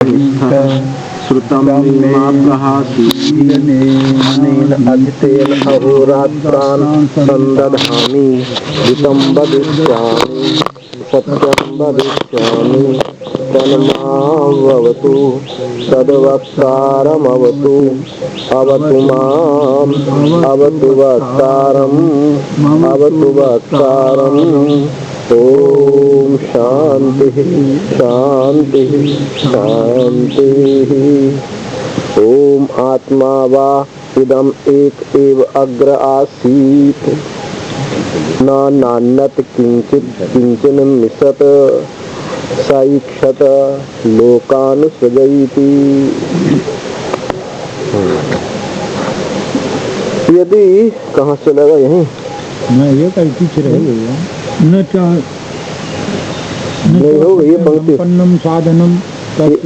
श्रुतं मे माप्रहासीनेन अधितेन अहोरात्रान् सन्दधामि ऋतं वदिष्यामि सत्यं वदिष्यामि तन्मामवतु तद्वक्तारमवतु अवतु माम् अवतु वक्तारम् अवतु वक्तारम्। ओम शांति शांति शांति। ओम आत्मा वा इदम एक एव अग्र आसीत् न नान्यत् किंचित् किंचन मिशत सईक्षत लोकानुसृजयति। यदि कहाँ से लगा यहीं ये कहीं पीछे रह गई न हो गई ये पंक्ति साधनम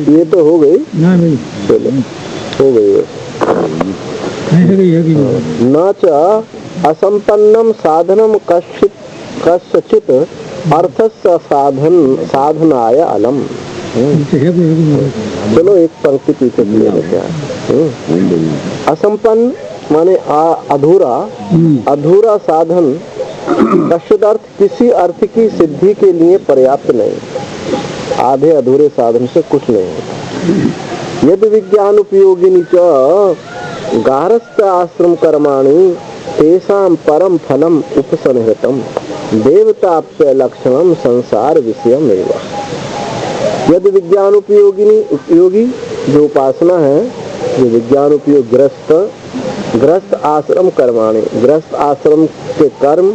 ये तो हो गई ना भाई हो गई न च असंपन्नम साधनम कस्यचित अर्थस्य साधनाय अलम। चलो एक पंक्ति पीछे ले लेते हैं। असंपन्न माने अधूरा अधूरा साधन कश्चित अर्थ किसी अर्थ की सिद्धि के लिए पर्याप्त नहीं। आधे अधूरे साधन से कुछ नहीं। यदि विज्ञान उपयोगिनी च गारस्थ आश्रम कर्माणि तेषां परम फलम उपसंहृतम देवताप्य लक्षणम संसार विषयमेव। यदि विज्ञान उपयोगी जो उपासना है, जो विज्ञान उपयोग गृहस्थ आश्रम कर्माणि गृहस्थ आश्रम के कर्म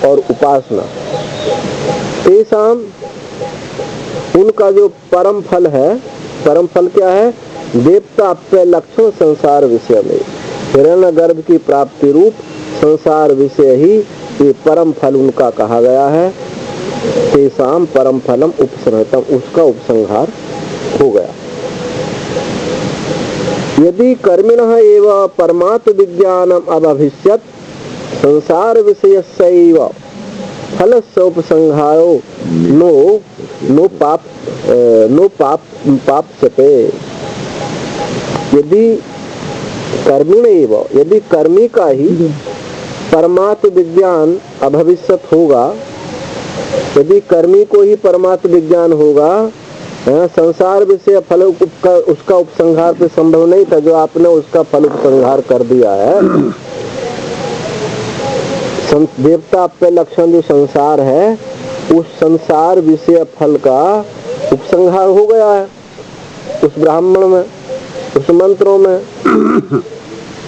और उपासना तेषां उनका जो परम फल है, परम फल क्या है? देवताप्य लक्षण संसार विषय में हिरण्यगर्भ की प्राप्ति रूप संसार विषय ही ये परम फल उनका कहा गया है। तेषां परम फलम उपसंहृतम उसका उपसंहार हो गया। यदि कर्मिणः एव परमात्म विज्ञानम अभविष्यत् संसार विषयस्यैव फलस्य उपसंहारो नो पाप्यते। यदि कर्मिणैव यदि कर्मी का ही परमात्म विज्ञान अभविष्यत होगा, यदि कर्मी को ही परमात्म विज्ञान होगा, संसार विषय फल उसका उपसंहार तो संभव नहीं था। जो आपने उसका फल उपसंहार कर दिया है। देवता पे लक्षण जो संसार है, उस संसार विषय फल का उपसंहार हो गया है उस ब्राह्मण में, उस मंत्रों में।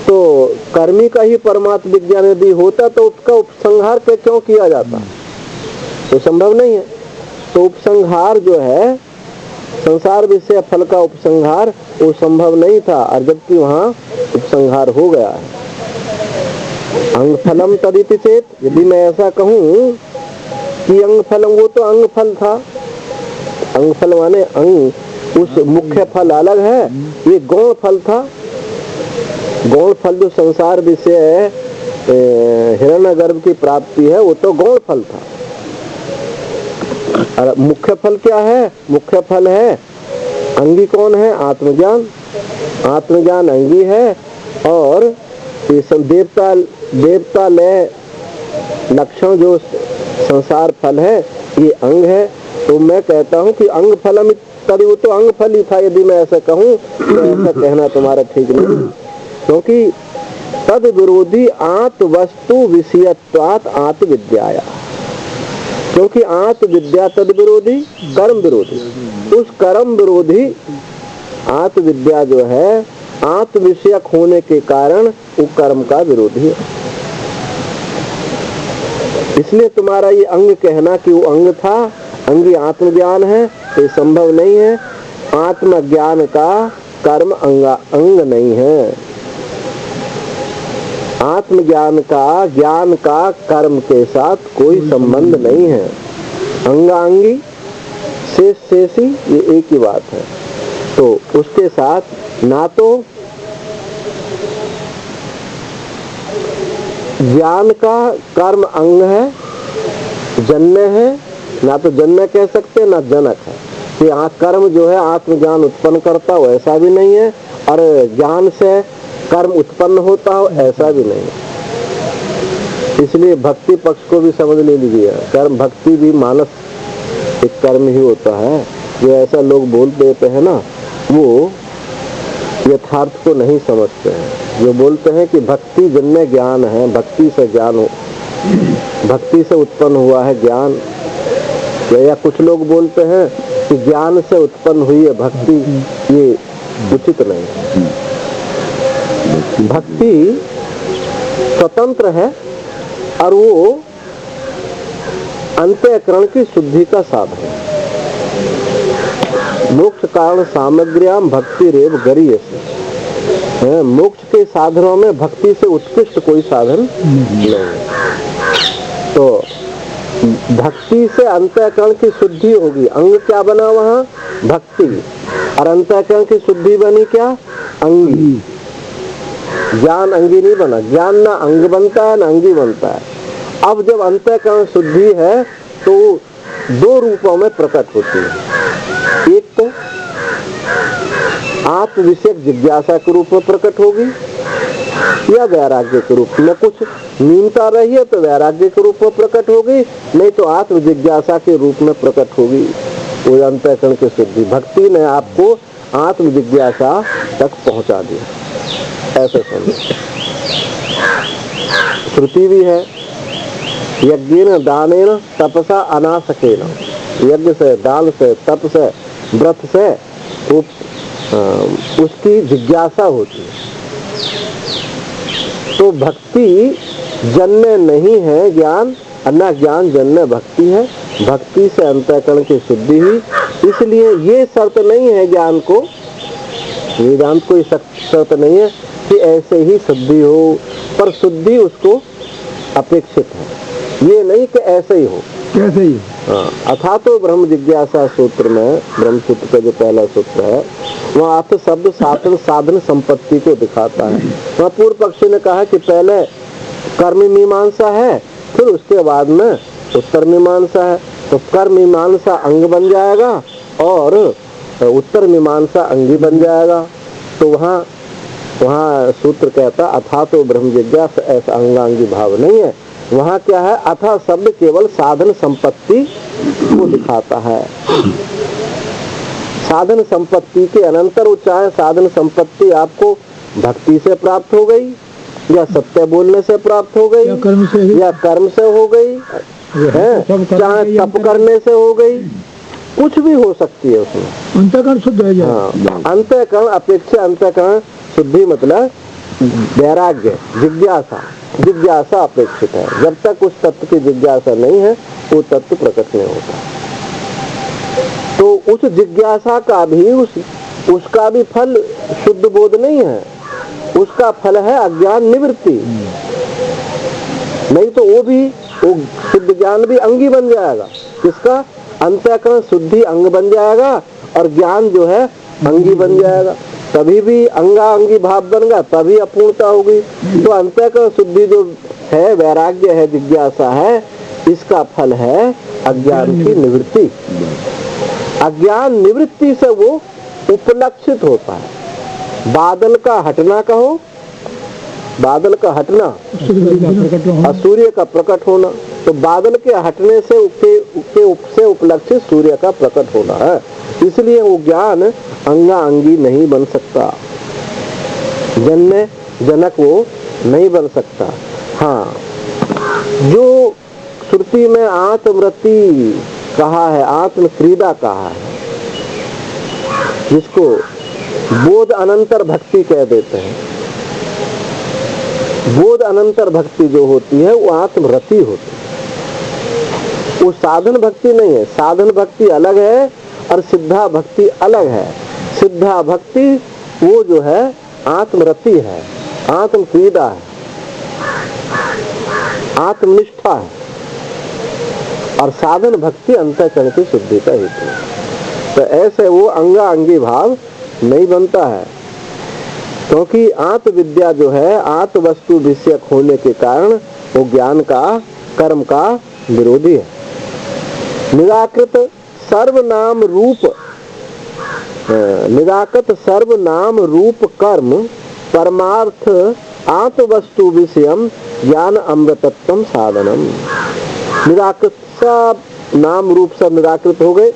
तो कर्मी का ही परमात्म विज्ञान यदि होता तो उसका उपसंहार पे क्यों किया जाता? तो संभव नहीं है। तो उपसंहार जो है संसार विषय फल का उपसंहार वो संभव नहीं था, और जबकि वहाँ उपसंहार हो गया है। अंग फलम तदिति चेत, यदि मैं ऐसा कहूँ कि अंग फलम, वो तो अंग फल था। अंग फल माने अंग, उस मुख्य फल अलग है, ये गौण फल था। गौण फल जो संसार विषय हिरण्यगर्भ की प्राप्ति है, वो तो गौण फल था। और मुख्य फल क्या है? मुख्य फल है अंगी कौन है? आत्मज्ञान। आत्मज्ञान अंगी है, और देवता लय लक्षण जो संसार फल है ये अंग है। तो मैं कहता हूँ कि अंग फलम तभी, वो तो अंग फल ही था। यदि मैं ऐसा कहूँ तो ऐसा कहना तुम्हारा ठीक नहीं, क्योंकि तद विरोधी आत्म वस्तु विषयत्वात् आत्मविद्याया। क्योंकि आत्मविद्या तद विरोधी कर्म विरोधी, उस कर्म विरोधी आत्मविद्या जो है आत्म विषयक होने के कारण वो कर्म का विरोधी है। इसलिए तुम्हारा ये अंग कहना कि वो अंग था, अंगी आत्मज्ञान है, ये संभव नहीं है। आत्मज्ञान का कर्म अंग नहीं है। आत्मज्ञान का ज्ञान का कर्म के साथ कोई संबंध नहीं है। अंगांगी शेष शेषी ये एक ही बात है। तो उसके साथ ना तो ज्ञान का कर्म अंग है, जन्य है, ना तो जन्य कह सकते ना जनक है। कि कर्म जो है आत्मज्ञान उत्पन्न करता हो, ऐसा भी नहीं है, और ज्ञान से कर्म उत्पन्न होता हो, ऐसा भी नहीं है। इसलिए भक्ति पक्ष को भी समझ ले लीजिए, कर्म भक्ति भी मानस एक कर्म ही होता है। जो ऐसा लोग बोल देते हैं ना, वो यथार्थ को नहीं समझते हैं। जो बोलते हैं कि भक्ति जन्य ज्ञान है, भक्ति से ज्ञान हो, भक्ति से उत्पन्न हुआ है ज्ञान, या कुछ लोग बोलते हैं कि ज्ञान से उत्पन्न हुई है भक्ति, ये उचित नहीं। भक्ति स्वतंत्र है और वो अंतःकरण की शुद्धि का साधन है। मोक्ष कारण सामग्र्याम भक्ति रेव गरीयसी, मोक्ष के साधनों में भक्ति से उत्कृष्ट कोई साधन नहीं है। तो भक्ति से अंतःकरण की शुद्धि होगी। अंग क्या बना वहाँ? भक्ति। और अंतःकरण की शुद्धि बनी क्या? अंगी। ज्ञान अंगी नहीं बना, ज्ञान ना अंग बनता है ना अंगी बनता है। अब जब अंतःकरण शुद्धि है तो दो रूपों में प्रकट होती है। एक तो आत्म विषयक जिज्ञासा के रूप में प्रकट होगी, या वैराग्य के रूप में। कुछ न्यूनता रही है तो वैराग्य के रूप में प्रकट होगी, नहीं तो आत्म जिज्ञासा के रूप में प्रकट होगी। वो अंतःकरण की शुद्धि, भक्ति ने आपको आत्म जिज्ञासा तक पहुंचा दिया, ऐसे समझो। श्रुति भी है, यज्ञेन दानेन तपसा अनासकेन, यज्ञ से, दान से, तप से, व्रत से उसकी जिज्ञासा होती है। तो भक्ति जन्य नहीं है ज्ञान, अन्ना ज्ञान जन्य भक्ति है। भक्ति से अंतःकरण की शुद्धि हुई, इसलिए ये शर्त नहीं है ज्ञान को, वेदांत को शर्त नहीं है कि ऐसे ही शुद्धि हो, पर शुद्धि उसको अपेक्षित है। ये नहीं कि ऐसे ही हो, कैसे ही। अथा तो ब्रह्म जिज्ञासा सूत्र में, ब्रह्म सूत्र का जो पहला सूत्र है, वहाँ अर्थ शब्द साधन साधन संपत्ति को दिखाता है। वहाँ पूर्व पक्षी ने कहा कि पहले कर्म मीमांसा है, फिर उसके बाद में उत्तर मीमांसा है। तो कर्म मीमांसा अंग बन जाएगा और उत्तर मीमांसा अंगी बन जाएगा। तो वहाँ सूत्र कहता अथा तो ब्रह्म जिज्ञासा, ऐसा अंगांगी भाव नहीं है। वहाँ क्या है? अथा शब्द केवल साधन संपत्ति को दिखाता है। साधन संपत्ति के अनंतर वो चाहे साधन संपत्ति आपको भक्ति से प्राप्त हो गई, या सत्य बोलने से प्राप्त हो गई, या कर्म से हो गई है, चाहे तप करने से हो गई, कुछ भी हो सकती है उसमें। अंतःकरण शुद्ध है। हाँ, अंतःकरण अपेक्षा अंतःकरण शुद्धि मतलब वैराग्य, जिज्ञासा अपेक्षित है। जब तक उस तत्व की जिज्ञासा नहीं है वो तत्व प्रकट नहीं होता। तो उस जिज्ञासा का भी उसका भी फल शुद्ध बोध नहीं है, उसका फल है अज्ञान निवृत्ति। नहीं तो वो शुद्ध ज्ञान भी अंगी बन जाएगा। किसका? अंतःकरण शुद्धि अंग बन जाएगा और ज्ञान जो है अंगी बन जाएगा। तभी भी अंगांगी भाव बनेगा, तभी अपूर्णता होगी। तो अंतःकरण शुद्धि जो है, वैराग्य है, जिज्ञासा है, इसका फल है अज्ञान की निवृत्ति। अज्ञान निवृत्ति से वो उपलक्षित होता है। बादल का हटना कहो, बादल का हटना और सूर्य का प्रकट होना। तो बादल के हटने से उससे उपलक्षित सूर्य का प्रकट होना है। इसलिए वो ज्ञान अंगांगी नहीं बन सकता, जन्य जनक वो नहीं बन सकता। हाँ, जो श्रुति में आत्मवृत्ति कहा है, आत्म क्रीड़ा कहा है, जिसको बोध अनंतर भक्ति कह देते हैं। बोध अनंतर भक्ति जो होती है वो आत्मरति होती है, वो साधन भक्ति नहीं है। साधन भक्ति अलग है और सिद्धा भक्ति अलग है। सिद्धा भक्ति वो जो है आत्मरति है, आत्म क्रीड़ा है, आत्मनिष्ठा है। और साधन भक्ति अंतःकरण की शुद्धि का हेतु है। तो ऐसे वो अंगांगी भाव नहीं बनता है, क्योंकि आत्मविद्या जो है आत्म वस्तु विषयक होने के कारण वो ज्ञान का, कर्म का विरोधी है। निराकृत सर्वनाम रूप निराकृत सर्व नाम रूप कर्म परमार्थ आत्म वस्तु विषयम ज्ञान अमृतत्व साधनम। निराकृत सब नाम रूप सब निराकृत हो गए,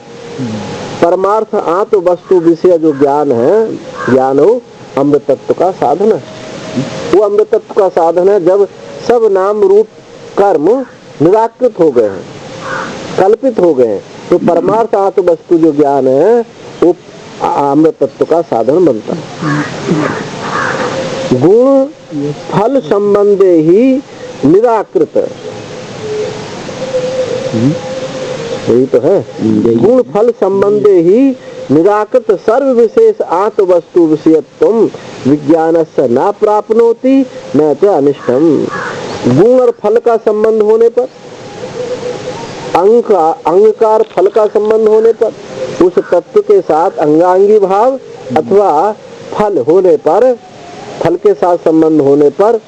परमार्थ आत्म वस्तु विषय जो ज्ञान है, ज्ञान हो अमृतत्व का साधन है। वो अमृतत्व का साधन है जब सब नाम रूप कर्म निराकृत हो गए हैं, कल्पित हो गए हैं, तो परमार्थ आत्म वस्तु जो ज्ञान है वो अमृतत्व का साधन बनता है। गुण फल संबंधे ही निराकृत, यही तो है, गुण फल संबंधे ही निराकृत सर्व विशेष आत्म वस्तु विषयत्वम विज्ञानस्य न प्राप्नोति न च अनिष्टम। गुण और फल का संबंध होने पर, अंगकार फल का संबंध होने पर, उस तत्व के साथ अंगांगी भाव अथवा फल होने पर, फल के साथ संबंध होने पर,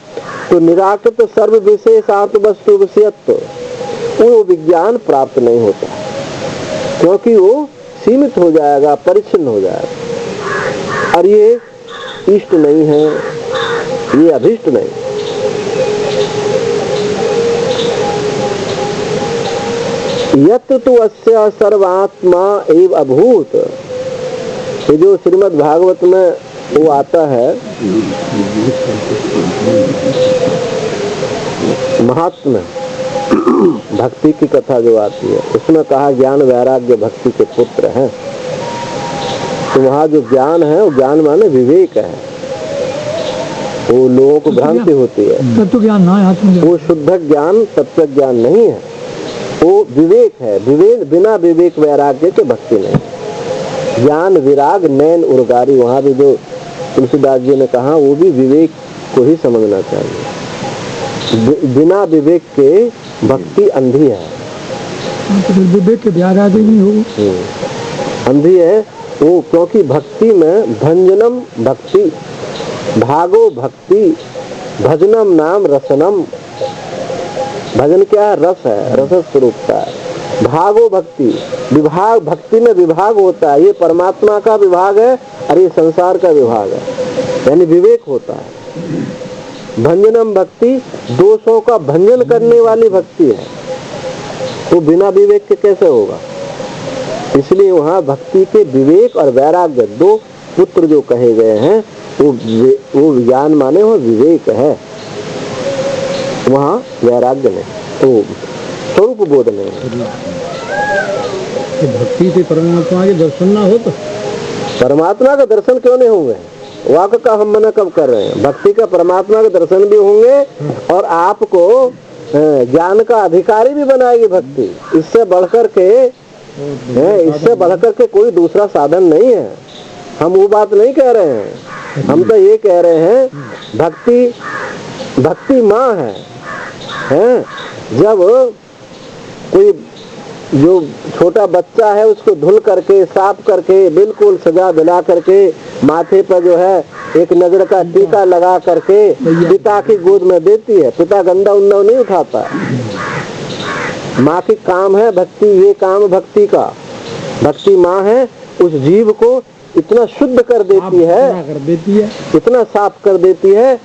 तो निराकृत सर्व विशेष आत्म वस्तु विषयत्व वो विज्ञान प्राप्त नहीं होता, क्योंकि वो सीमित हो जाएगा, परिच्छिन्न हो जाएगा। और ये इष्ट नहीं है, ये अभिष्ट नहीं। यत्र तु अस्य सर्वात्मा एव अभूत, ये जो श्रीमद् भागवत में वो आता है, महात्मा भक्ति की कथा जो आती है, उसमें कहा ज्ञान वैराग्य भक्ति के पुत्र हैं। तो वहाँ जो ज्ञान है वो ज्ञान माने विवेक है, वो लोगों को भ्रांति होती है, तत्व ज्ञान ना है, वो शुद्ध ज्ञान तत्व ज्ञान नहीं है, वो विवेक है। विवेक बिना विवेक वैराग्य के भक्ति नहीं। ज्ञान विराग नैन उर्गारी, वहाँ भी जो तुलसीदास जी ने कहा वो भी विवेक को ही समझना चाहिए। बिना विवेक के भक्ति अंधी है, विवेक के वैराग्य नहीं हो, अंधी है वो, क्योंकि भक्ति में भंजनम भक्ति, भागो भक्ति, भजनम नाम रसनम। भजन क्या है? रस है, रस स्वरूप का है। भागो भक्ति, विभाग, भक्ति में विभाग होता है, ये परमात्मा का विभाग है और ये संसार का विभाग है, यानी विवेक होता है। भंजनम भक्ति, दोषों का भंजन करने वाली भक्ति है, तो बिना विवेक के कैसे होगा? इसलिए वहाँ भक्ति के विवेक और वैराग्य दो पुत्र जो कहे गए हैं, वो ज्ञान माने वो विवेक है, वहाँ वैराग्य नहीं, तो स्वरूप बोध नहीं। तो भक्ति से परमात्मा के दर्शन ना हो तो परमात्मा का दर्शन क्यों नहीं होंगे? वाक का हम मना कब कर रहे हैं? भक्ति का परमात्मा के दर्शन भी होंगे और आपको ज्ञान का अधिकारी भी बनाएगी भक्ति। इससे बढ़कर के कोई दूसरा साधन नहीं है। हम वो बात नहीं कह रहे हैं, हम तो ये कह रहे हैं भक्ति माँ है। जब कोई जो छोटा बच्चा है उसको धुल करके साफ करके बिल्कुल सजा दिला करके माथे पर जो है एक नजर का टीका लगा करके पिता की गोद में देती है, पिता गंदा उन्दा नहीं उठाता। माँ की काम है भक्ति, ये काम भक्ति का। भक्ति माँ है, उस जीव को इतना शुद्ध कर देती है, इतना साफ कर देती है,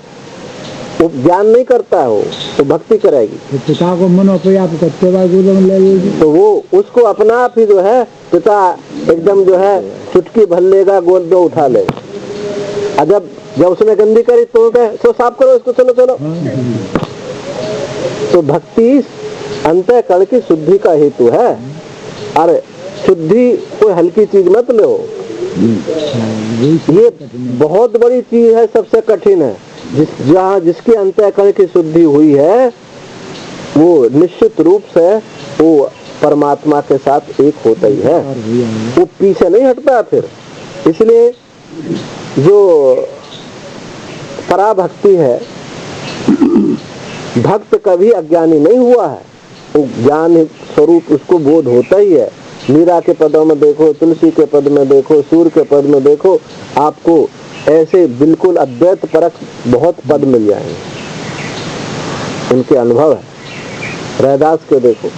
वो ज्ञान नहीं करता है, वो तो भक्ति करेगी। पिता को मन ले लेगी तो वो उसको अपना आप ही जो है पिता एकदम जो है चुटकी भर लेगा, गोद में उठा लेगा। जब उसने गंदी करी तो कहे साफ करो इसको, चलो चलो। तो भक्ति अंतःकरण की शुद्धि का हेतु है। अरे शुद्धि कोई हल्की चीज मत लो, ये बहुत बड़ी चीज है, सबसे कठिन है। जिसकी अंतःकरण की शुद्धि हुई है वो निश्चित रूप से वो परमात्मा के साथ एक होता ही है, वो पीछे नहीं हटता फिर। इसलिए जो पराभक्ति है, भक्त कभी अज्ञानी नहीं हुआ है, वो ज्ञान स्वरूप उसको बोध होता ही है। मीरा के पदों में देखो, तुलसी के पद में देखो, सूर्य के पद में देखो, आपको ऐसे बिल्कुल अद्वैत परक बहुत पद मिल जाएंगे, उनके अनुभव है। रैदास के देखो,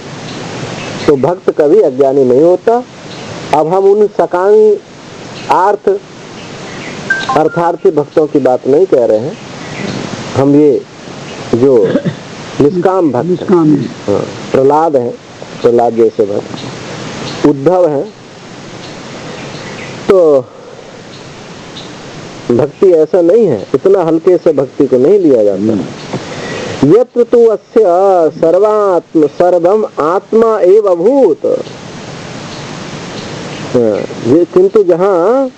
तो भक्त कभी अज्ञानी नहीं होता। अब हम उन सकांग आर्थ अर्थार्थी भक्तों की बात नहीं कह रहे हैं हम, ये जो निष्काम भक्त, निष्काम है। हाँ, प्रहलाद हैं, प्रहलाद जैसे भक्त, उद्धव हैं, तो भक्ति ऐसा नहीं है, इतना हल्के से भक्ति को नहीं लिया जाता। यत्र तु अस्य सर्वम आत्मा एव अभूत, ये किंतु जहाँ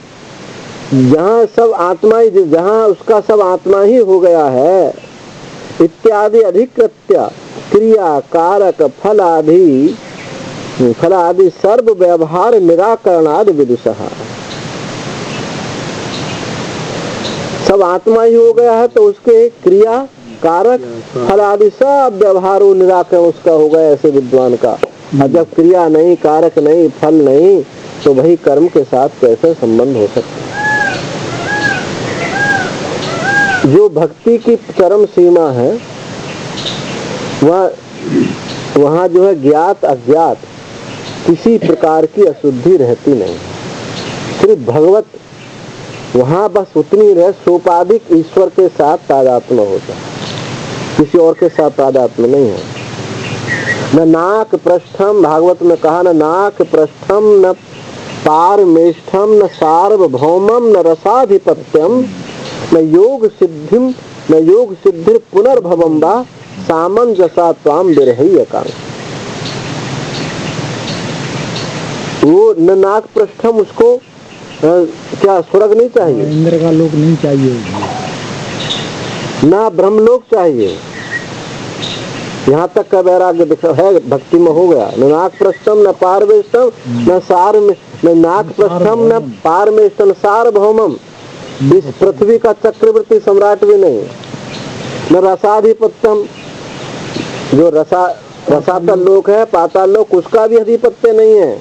जहाँ सब आत्मा ही, जहाँ उसका सब आत्मा ही हो गया है, इत्यादि अधिकृत्य क्रिया कारक फलादि सर्व व्यवहार निराकरणादि विदुषः, सब आत्मा ही हो गया है तो उसके क्रिया कारक फल आदि सब व्यवहार निराकरण उसका होगा ऐसे विद्वान का। और जब क्रिया नहीं, कारक नहीं, फल नहीं, तो वही कर्म के साथ कैसे संबंध हो सकता है। जो भक्ति की चरम सीमा है वहाँ जो है ज्ञात अज्ञात किसी प्रकार की अशुद्धि रहती नहीं, सिर्फ भगवत वहाँ बस उतनी रहे, सोपाधिक ईश्वर के साथ तादात्म्य होता है, किसी और के साथ तादात्म्य नहीं है। न नाक पृष्ठम, भागवत में कहा, न नाक पृष्ठम न पारमेष्ठम न सार्वभौमम न रसाधिपत्यम न योग सिद्धिर पुनर्भवम वा सामंजसा त्वाम विरहई एकांश। वो न नाक पृष्ठम, उसको क्या स्वर्ग नहीं चाहिए, इंद्र का लोक नहीं चाहिए, ना ब्रह्मलोक चाहिए, यहाँ तक का वैराग्य है, भक्ति में हो गया। न नाक पृष्ठम न पारमेष्ठम न सार में, न नाक पृष्ठम न पारमेष्ठम सार्वभौमम, इस पृथ्वी का चक्रवर्ती सम्राट भी नहीं। न रसाधिपत्यम, जो रसातल लोक है, पाताल लोक, उसका भी अधिपत्य नहीं है,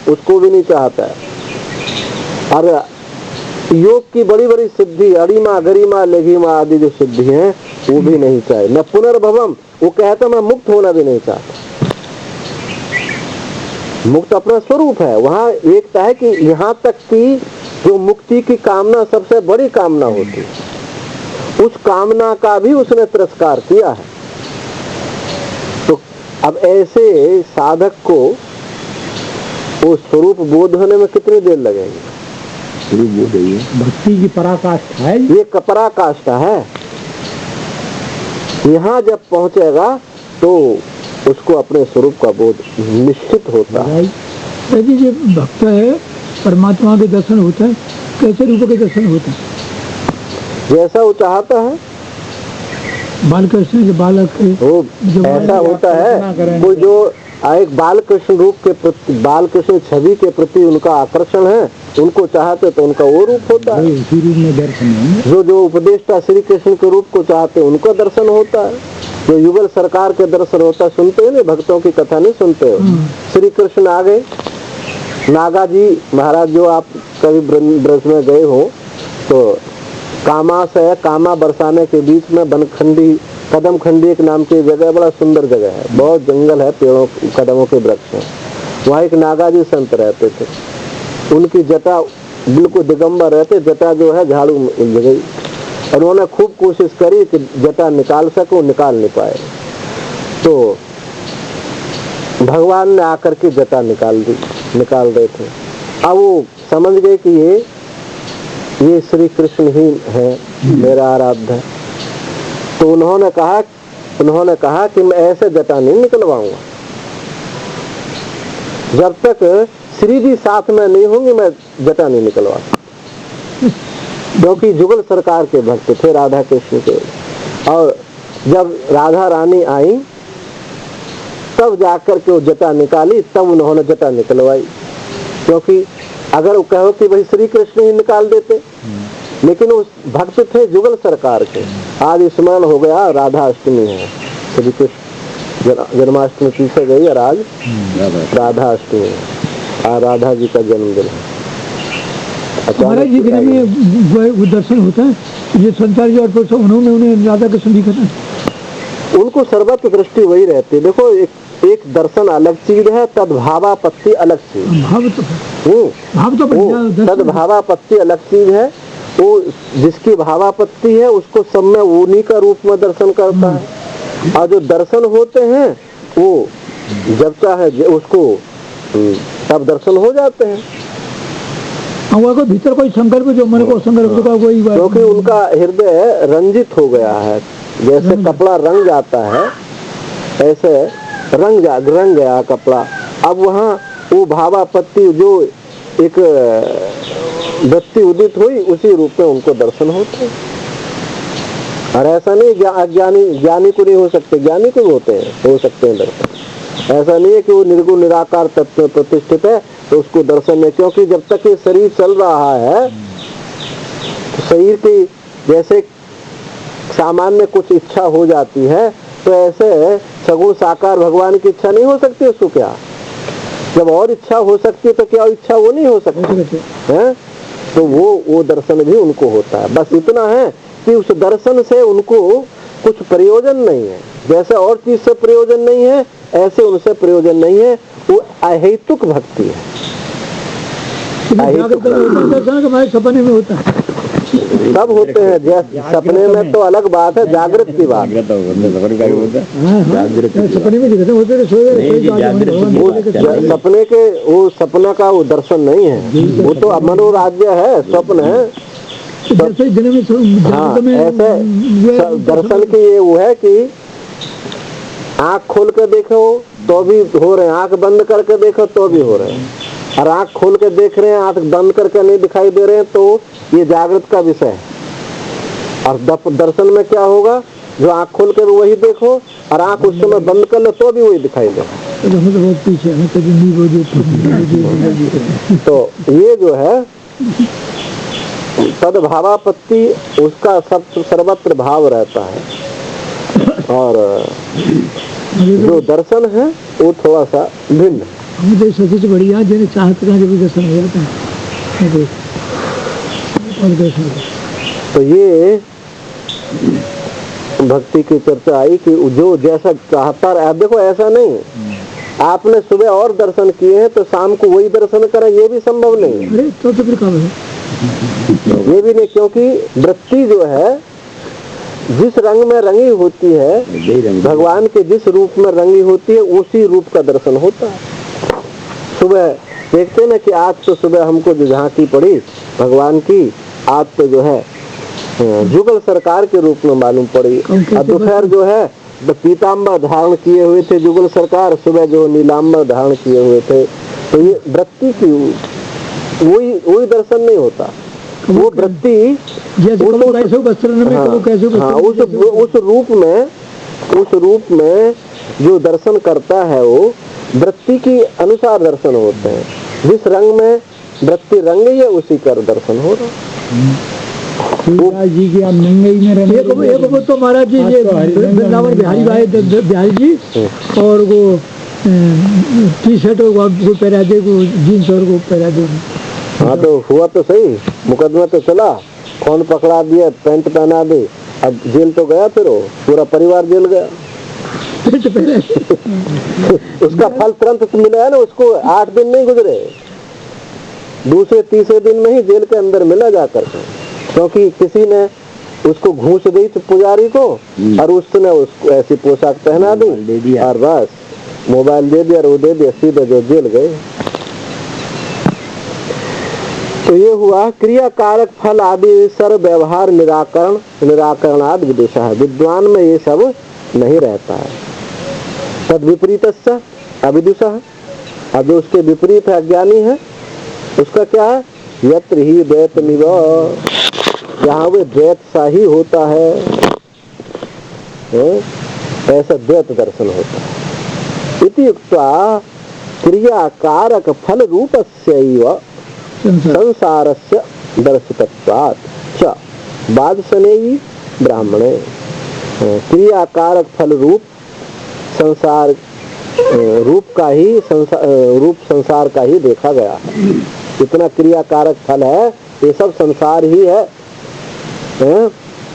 उसको भी नहीं चाहता है। और योग की बड़ी बड़ी सिद्धि, अरिमा गरिमा लेगिमा आदि जो सिद्धि हैं वो भी नहीं चाहे। न पुनर्भवम, वो कहता मैं मुक्त होना भी नहीं चाहता। मुक्त अपना स्वरूप है, वहाँ एकता है कि यहाँ तक कि जो मुक्ति की कामना सबसे बड़ी कामना होती है, उस कामना का भी उसने तिरस्कार किया है। तो अब ऐसे साधक को वो स्वरूप बोध होने में कितनी देर लगेगी? भक्ति की पराकाष्ठा है, ये पराकाष्ठा है। यहाँ जब पहुंचेगा तो उसको अपने स्वरूप का बोध निश्चित होता है। यदि जो भक्त है परमात्मा के दर्शन होता है, कैसे रूप के दर्शन होता है? जैसा वो चाहता है, बालकृष्ण के बालक वो ऐसा होता है। कोई जो एक बालकृष्ण रूप के प्रति, बालकृष्ण छवि के प्रति उनका आकर्षण है, उनको चाहते तो उनका वो रूप होता है। उसी रूप में दर्शन है। जो उपदेष्टा श्री कृष्ण के रूप को चाहते उनको दर्शन होता है। जो युगल सरकार के दर्शन होता है, सुनते हो ना, भक्तों की कथा नहीं सुनते हो? श्री कृष्ण आ गए, नागा जी महाराज, जो आप कभी ब्रज में गए हो तो कामास है, कामा बरसाने के बीच में बनखंडी, कदम खंडी एक नाम की जगह, बड़ा सुंदर जगह है, बहुत जंगल है, पेड़ों कदमों के वृक्ष हैं। वहाँ एक नागा जी संत रहते थे, उनकी जटा बिल्कुल दिगंबर रहते, जटा जो है झाड़ू उलझ गई। उन्होंने खूब कोशिश करी कि जटा निकाल सको, निकाल नहीं पाए। तो भगवान ने आकर के जटा निकाल रहे थे। अब वो समझ गए कि ये श्री कृष्ण ही है, मेरा आराध्य है। तो उन्होंने कहा कि मैं ऐसे जटा नहीं निकलवाऊंगा, जब तक श्री जी साथ में नहीं होंगे मैं जटा नहीं निकलवा। क्योंकि जुगल सरकार के भक्त थे राधा कृष्ण के, और जब राधा रानी आई तब जाकर के वो जटा निकाली, तब उन्होंने जटा निकलवाई। क्योंकि अगर वो कहो कि भाई श्री कृष्ण ही निकाल देते, लेकिन उस भक्त थे जुगल सरकार के। आज स्मरण हो गया, राधा अष्टमी है, श्री कृष्ण जन्माष्टमी पीछे गई और आज राधा अष्टमी है, आज राधा जी का जन्मदिन है। हमारे जितने में वो दर्शन होता है, ये संसार जी और उन्होंने उन्हें राधा कृष्ण दिखा था, उनको सर्वत्र दृष्टि वही रहती है। देखो एक एक दर्शन अलग चीज है, तद्भावापत्ति अलग चीज। भाव तो वो तद्भावापत्ति अलग चीज है। वो जिसकी भावापत्ति है उसको सब में उन्हीं का रूप में दर्शन करता है। और जो दर्शन होते हैं वो जब चाहे उसको तब दर्शन हो जाते हैं, को भीतर कोई संकल्प जो मन को संकल्प का कोई बात, क्योंकि उनका हृदय रंजित हो गया है। जैसे कपड़ा रंग जाता है ऐसे रंग गया कपड़ा। अब वहाँ वो भावापत्ति जो एक वृत्ति उदित हुई उसी रूप में उनको दर्शन होते हैं। और ऐसा नहीं ज्ञानी को नहीं हो सकते, ज्ञानी को हो सकते हैं दर्शन। ऐसा नहीं है कि वो निर्गुण निराकार तत्व में प्रतिष्ठित है तो उसको दर्शन है, क्योंकि जब तक ये शरीर चल रहा है तो शरीर की जैसे सामान्य कुछ इच्छा हो जाती है तो ऐसे सगुण साकार भगवान की इच्छा नहीं हो सकती। उसको क्या जब और इच्छा हो सकती है तो क्या इच्छा वो नहीं हो सकती है? तो वो दर्शन भी उनको होता है। बस इतना है कि उस दर्शन से उनको कुछ प्रयोजन नहीं है। जैसे और चीज से प्रयोजन नहीं है ऐसे उनसे प्रयोजन नहीं है। वो अहेतुक भक्ति है। सपने में होता है, सब होते हैं। जैसे सपने में तो अलग बात है, जागृत की बात। सपने में सपने के वो सपना का वो दर्शन नहीं है, वो तो मनोराज्य है, स्वप्न है। हाँ, ऐसे दर्शन की ये वो है कि आँख खोल के देखो तो भी हो रहे हैं, आँख बंद करके देखो तो भी हो रहे हैं। और आँख खोल के देख रहे हैं, आँख बंद करके नहीं दिखाई दे रहे हैं, तो ये जागृत का विषय है। और दर्शन में क्या होगा, जो आँख खोल के वही देखो और आँख उस समय बंद कर लो तो भी वही दिखाई दे। तो ये जो है तद्भावापत्ति उसका सब सर्वत्र भाव रहता है। और जो दर्शन है वो थोड़ा सा भिन्न है। मुझे सच बढ़िया जिन्हें चाहते हैं जब दर्शन हो जाता है। तो ये भक्ति की चर्चा आई कि जो जैसा चाहता है। देखो ऐसा नहीं आपने सुबह और दर्शन किए हैं तो शाम को वही दर्शन करें, ये भी संभव नहीं है। अरे तो फिर कब है ये भी नहीं, क्योंकि वृत्ति जो है जिस रंग में रंगी होती है, भगवान के जिस रूप में रंगी होती है उसी रूप का दर्शन होता है। सुबह देखते ना कि आज तो सुबह हमको जो झांकी पड़ी भगवान की, आज तो जो है जुगल सरकार के रूप में मालूम पड़ी। और दोपहर जो है पीताम्बर धारण किए हुए थे जुगल सरकार, सुबह जो नीलाम्बर धारण किए हुए थे। तो ये वृत्ति की वही दर्शन नहीं होता। वो वृत्ति उस रूप में जो दर्शन करता है वो वृत्ति की अनुसार दर्शन होते हैं। जिस रंग में वृत्ति रंग है उसी का दर्शन हो रहा जी की। आप महंगाई में रहे तो महाराज जी ये वृंदावन बिहारी जी और वो टी शर्ट को पहरा दे, जीन्स और को पहरा दे। हाँ तो हुआ तो सही, मुकदमा तो चला, कौन पकड़ा दिया, पैंट पहना दी, अब जेल तो गया, फिर वो पूरा परिवार जेल गया। उसका फल तुरंत मिला है ना, उसको 8 दिन नहीं गुजरे, दूसरे तीसरे दिन में ही जेल के अंदर मिला जाकर के, क्योंकि किसी ने उसको घूस दी तो पुजारी को और उसने उसको ऐसी पोशाक पहना दी और बस मोबाइल दे दिया और वो दे दिया, सीधे जो जेल गए। तो ये हुआ क्रिया कारक फल आदि सर्व व्यवहार निराकरणाद विदुषा है। विद्वान में ये सब नहीं रहता है। तद विपरीत अविदुषा है। अब जो उसके विपरीत है, अज्ञानी है, उसका क्या है, यत्र ही द्वैत निव, जहाँ वे द्वैत सा ही होता है, ऐसा द्वैत दर्शन होता है। इति युक्त्वा क्रिया कारक फल रूपस्यैव संसारस्य दर्शितत्वात् च बादशनेयी ब्राह्मणे। क्रिया कारक फल रूप संसार रूप संसार का ही देखा गया। जितना क्रिया कारक फल है ये सब संसार ही है,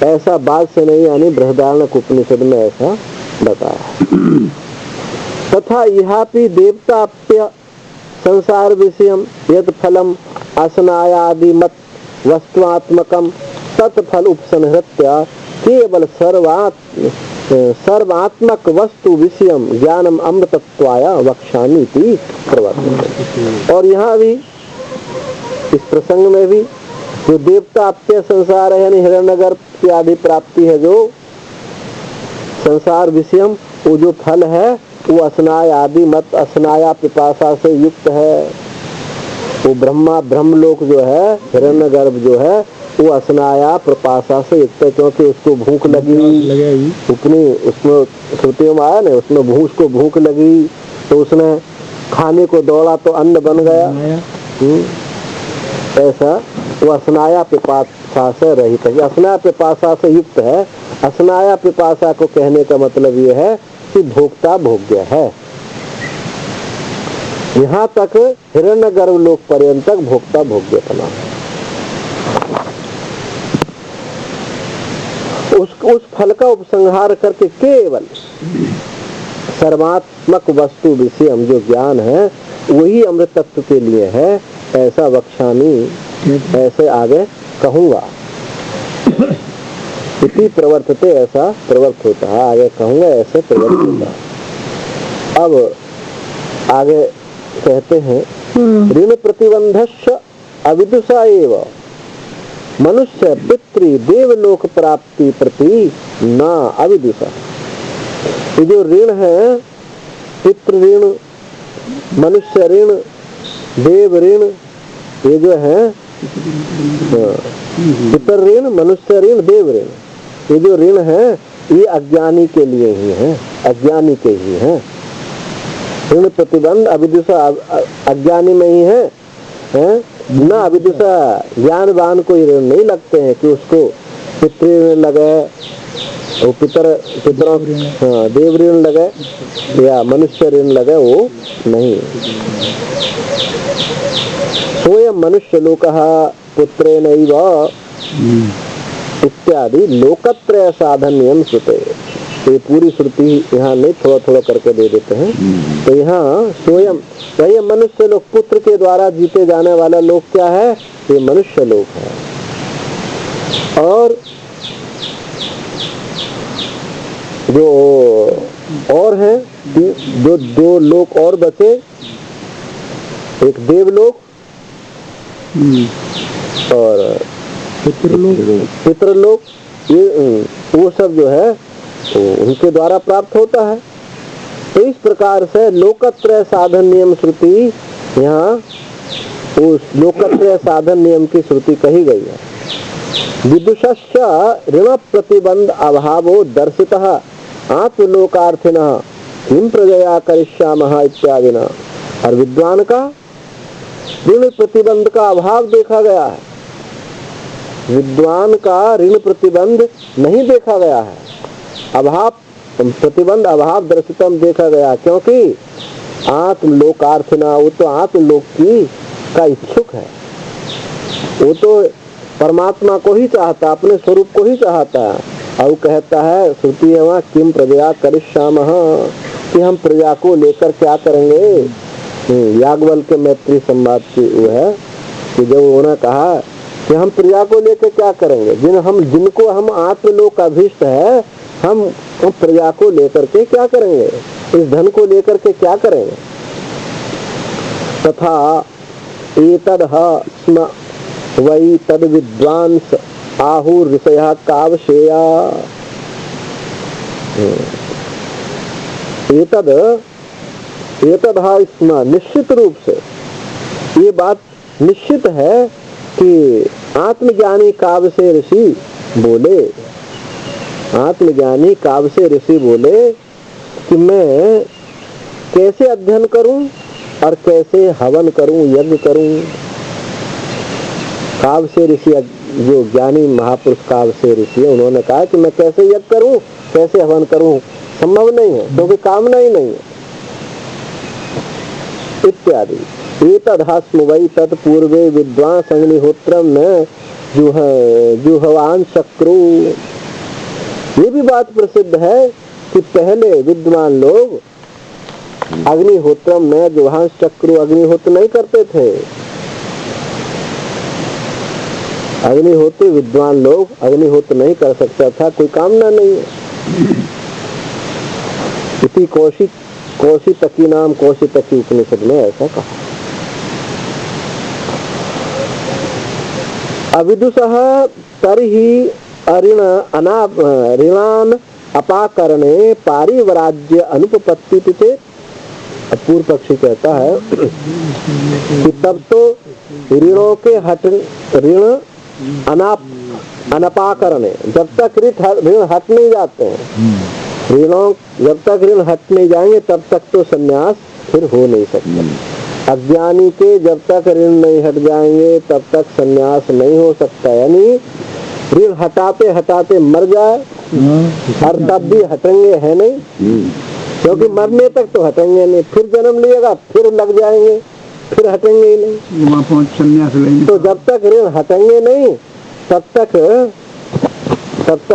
ऐसा बात से नहीं, यानी बृहदारण्यक उपनिषद में ऐसा बताया। तथा इहापि देवताप्य संसार विषयम यद फलम असनायादि मत वस्तुआत्मकम तत्फल उपसंहृत्य केवल सर्वात्मक वस्तु विषयम ज्ञानम अमृतत्वाय वक्ष्यामि इति प्रवर्तते। और यहाँ भी इस प्रसंग में भी जो देवता अप्य संसार है यानी हिरण्यगर्भ की आदि प्राप्ति है, जो संसार विषयम वो जो फल है वो असनाय आदि मत असनाया पिपासा से युक्त है। वो ब्रह्मलोक जो है हिरण्यगर्भ जो है वो असनाया प्रपासा से युक्त है, क्योंकि उसको भूख लगी उतनी उसमें श्रुतियों में आया ना, उसमें उसको भूख लगी तो उसने खाने को दौड़ा तो अन्न बन गया। ऐसा वो असनाया पिपासा से रहित है, असनाया पिपासा से युक्त है। असनाया पिपासा को कहने का मतलब ये है कि भोक्ता भोग्य है। यहाँ तक हिरण्यगर्भ लोक पर्यंत तक भोक्ता भोग्य बना। उस फल का उपसंहार करके केवल सर्वात्मक वस्तु विषय जो ज्ञान है वही अमृत तत्व के लिए है, ऐसा वक्ष्यामि, ऐसे आगे कहूंगा। इति प्रवर्तते, ऐसा प्रवर्त होता है, आगे कहूंगा ऐसे प्रवर्त होता है। अब आगे कहते हैं ऋण प्रतिबंधस्य अविदुषा एव मनुष्य पितृ देवलोक प्राप्ति प्रति न अविदुषा। ये जो ऋण है, पितृ ऋण, मनुष्य ऋण, देव ऋण, ये जो है पितर ऋण, मनुष्य ऋण, देव ऋण, ये जो ऋण है ये अज्ञानी के लिए ही है, अज्ञानी के ही है। ऋण प्रतिबंध अविदुषा अज्ञानी में ही है, न अविदुषा ज्ञानवान को ऋण नहीं लगते हैं कि उसको पितृ ऋण लगे, वो पितरों देव ऋण लगे या मनुष्य ऋण लगे, वो नहीं। सोयम मनुष्य लोकः पुत्रेणैव इत्यादि लोकत्रय साधन नियम श्रुते। तो ये पूरी श्रुति यहाँ नहीं, थोड़ा थोड़ा करके दे देते हैं। तो यहाँ स्वयं वही मनुष्य लोक, पुत्र के द्वारा जीते जाने वाला लोक क्या है, ये मनुष्य लोक है। और जो और है जो दो लोक और बचे, एक देवलोक और पितृलोक, ये वो सब जो है उनके द्वारा प्राप्त होता है। तो इस प्रकार से लोकत्रय साधन नियम श्रुति, यहाँ उस लोकत्रय साधन नियम की श्रुति कही गई है। विदुषस्य ऋण प्रतिबंध अभावो दर्शितः आत्मलोकार्थिनः किं प्रजया करिष्यामः इत्यादिना। और विद्वान का ऋण प्रतिबंध का अभाव देखा गया है, विद्वान का ऋण प्रतिबंध नहीं देखा गया है, अभाव प्रतिबंध अभाव दर्शितम देखा गया, क्योंकि आत्मलोकार्थिना, वो तो आत्मलोक की का इच्छुक है, वो तो परमात्मा को ही चाहता, अपने स्वरूप को ही चाहता है। और वो कहता है श्रुति है वहाँ किम प्रजया करिष्यामः, कि हम प्रजा को लेकर क्या करेंगे। याज्ञवल्क्य के मैत्री संवाद की वो है कि जब उन्होंने कहा कि हम प्रजा को लेकर क्या करेंगे, जिनको हम आत्मलोक अभीष्ट है, हम प्रजा को लेकर के क्या करेंगे, इस धन को लेकर के क्या करेंगे। तथा एतद् स्म वै तद विद्वांस आहुर ऋषयः कावशेया। एतद् स्म, निश्चित रूप से ये बात निश्चित है कि आत्मज्ञानी काव्य से ऋषि बोले, आत्मज्ञानी काव्य से ऋषि बोले कि मैं कैसे अध्ययन करूं और कैसे हवन करूं, यज्ञ करूं। काव्य से ऋषि, जो ज्ञानी महापुरुष काव्य से ऋषि, उन्होंने कहा कि मैं कैसे यज्ञ करूं, कैसे हवन करूं, संभव नहीं है, क्योंकि कामना ही नहीं है इत्यादि। एतद् वै तत्पूर्वे विद्वांस अग्निहोत्रम न जुहवान शक्रु। ये भी बात प्रसिद्ध है कि पहले विद्वान लोग अग्निहोत्रम में जुहांस चक्रु अग्निहोत्र नहीं करते थे। अग्निहोत्र विद्वान लोग अग्निहोत्र नहीं कर सकता था, कोई कामना नहीं है। इसी कौशितकी नाम कौशितकी उपनिषद में ऐसा कहा। अविदुषः तर्हि ऋणान अपाकरणे पारिवराज्य अनुपपत्ति चेत। पूर्व पक्षी कहता है कि तब तो ऋणों के ऋण अनपाकरण, जब तक ऋण हट नहीं जाते हैं, ऋणों जब तक ऋण हट नहीं जाएंगे तब तक तो संन्यास फिर हो नहीं सकता। अज्ञानी के जब तक ऋण नहीं हट जाएंगे तब तक संन्यास नहीं हो सकता। यानी ऋण हटाते हटाते मर जाए और तब भी हटेंगे है नहीं, क्योंकि मरने तक तो हटेंगे नहीं, फिर जन्म लिएगा फिर लग जाएंगे, फिर हटेंगे ही नहीं, वहाँ पहुँच संन्यास लेंगे। तो जब तक ऋण हटेंगे नहीं तब तक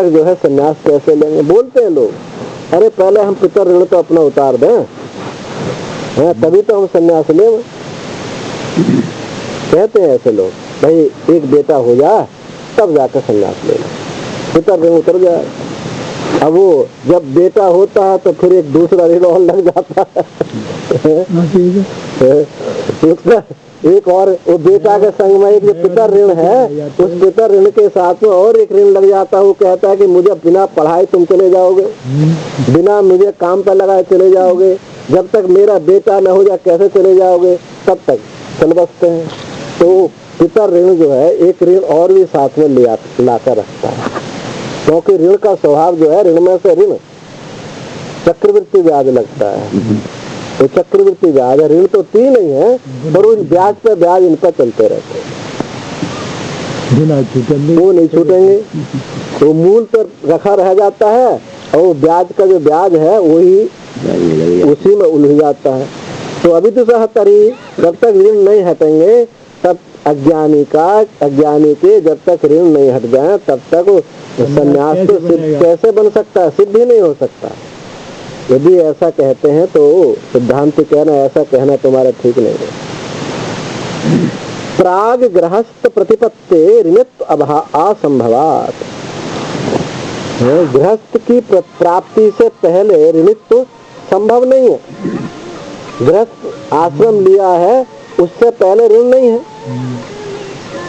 जो है संन्यास कैसे लेंगे। बोलते हैं लोग, अरे पहले हम पितर ऋण तो अपना उतार दें, तभी तो हम संन्यास लें। कहते हैं ऐसे लोग, भाई एक बेटा हो जाए तब जाकर संन्यास लेना, पितर ऋण उतर जाए। अब वो जब बेटा होता है तो फिर एक दूसरा ऋण और लग जाता है। एक और वो बेटा के संग में एक जो पितर ऋण है, उस पितर ऋण के साथ में और एक ऋण लग जाता है। वो कहता है कि मुझे बिना पढ़ाए तुम चले जाओगे, बिना मुझे काम पर लगाए चले जाओगे, जब तक मेरा बेटा न हो जाए कैसे चले जाओगे, तब तक चल बसते हैं। तो पितर ऋण जो है एक ऋण और भी साथ में लाकर रखता है, क्योंकि ऋण का स्वभाव जो है, ऋण में से ऋण चक्रवृत्ति ब्याज लगता है। तो चक्रवृत्ति ब्याज, ऋण तो 3 नहीं है पर उन ब्याज पे ब्याज इन पर चलते रहते हैं, वो नहीं छूटेंगे। तो मूल पर रखा रह जाता है और वो ब्याज का जो ब्याज है वही उसी में उलझ जाता है। तो अभी तो सहतरी, जब तक ऋण नहीं हटेंगे तब अज्ञानी के जब तक ऋण नहीं हट जाए तब तक संन्यास तो कैसे बन सकता है, सिद्ध ही नहीं हो सकता। यदि ऐसा कहते हैं तो सिद्धांत कहना ऐसा कहना तुम्हारा ठीक नहीं है। प्राग गृहस्थ प्रतिपत्ति ऋणित्व असंभवात, गृहस्थ की प्राप्ति से पहले ऋणित्व संभव नहीं है। गृहस्थ आश्रम लिया है उससे पहले ऋण नहीं है।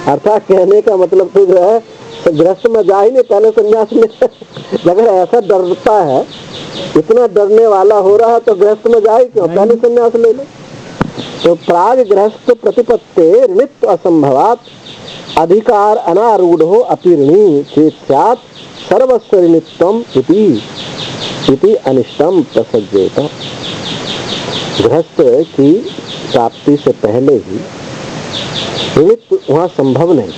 अर्थात कहने का मतलब तो जो है गृहस्थ में जा ही नहीं, पहले संन्यास ले। अगर ऐसा डरता है, इतना डरने वाला हो रहा है तो गृहस्थ में जाए क्यों, पहले संन्यास ले लो। तो प्राग गृहस्थ प्रतिपत्ति ऋणित्व असंभवात अधिकार अनारूढ़ हो अपि ऋणी चेत सर्वस्व ऋणित्वम इति अनिष्टम प्रसज्जेत। गृहस्थ की प्राप्ति से पहले ही ऋणित्व वहाँ संभव नहीं।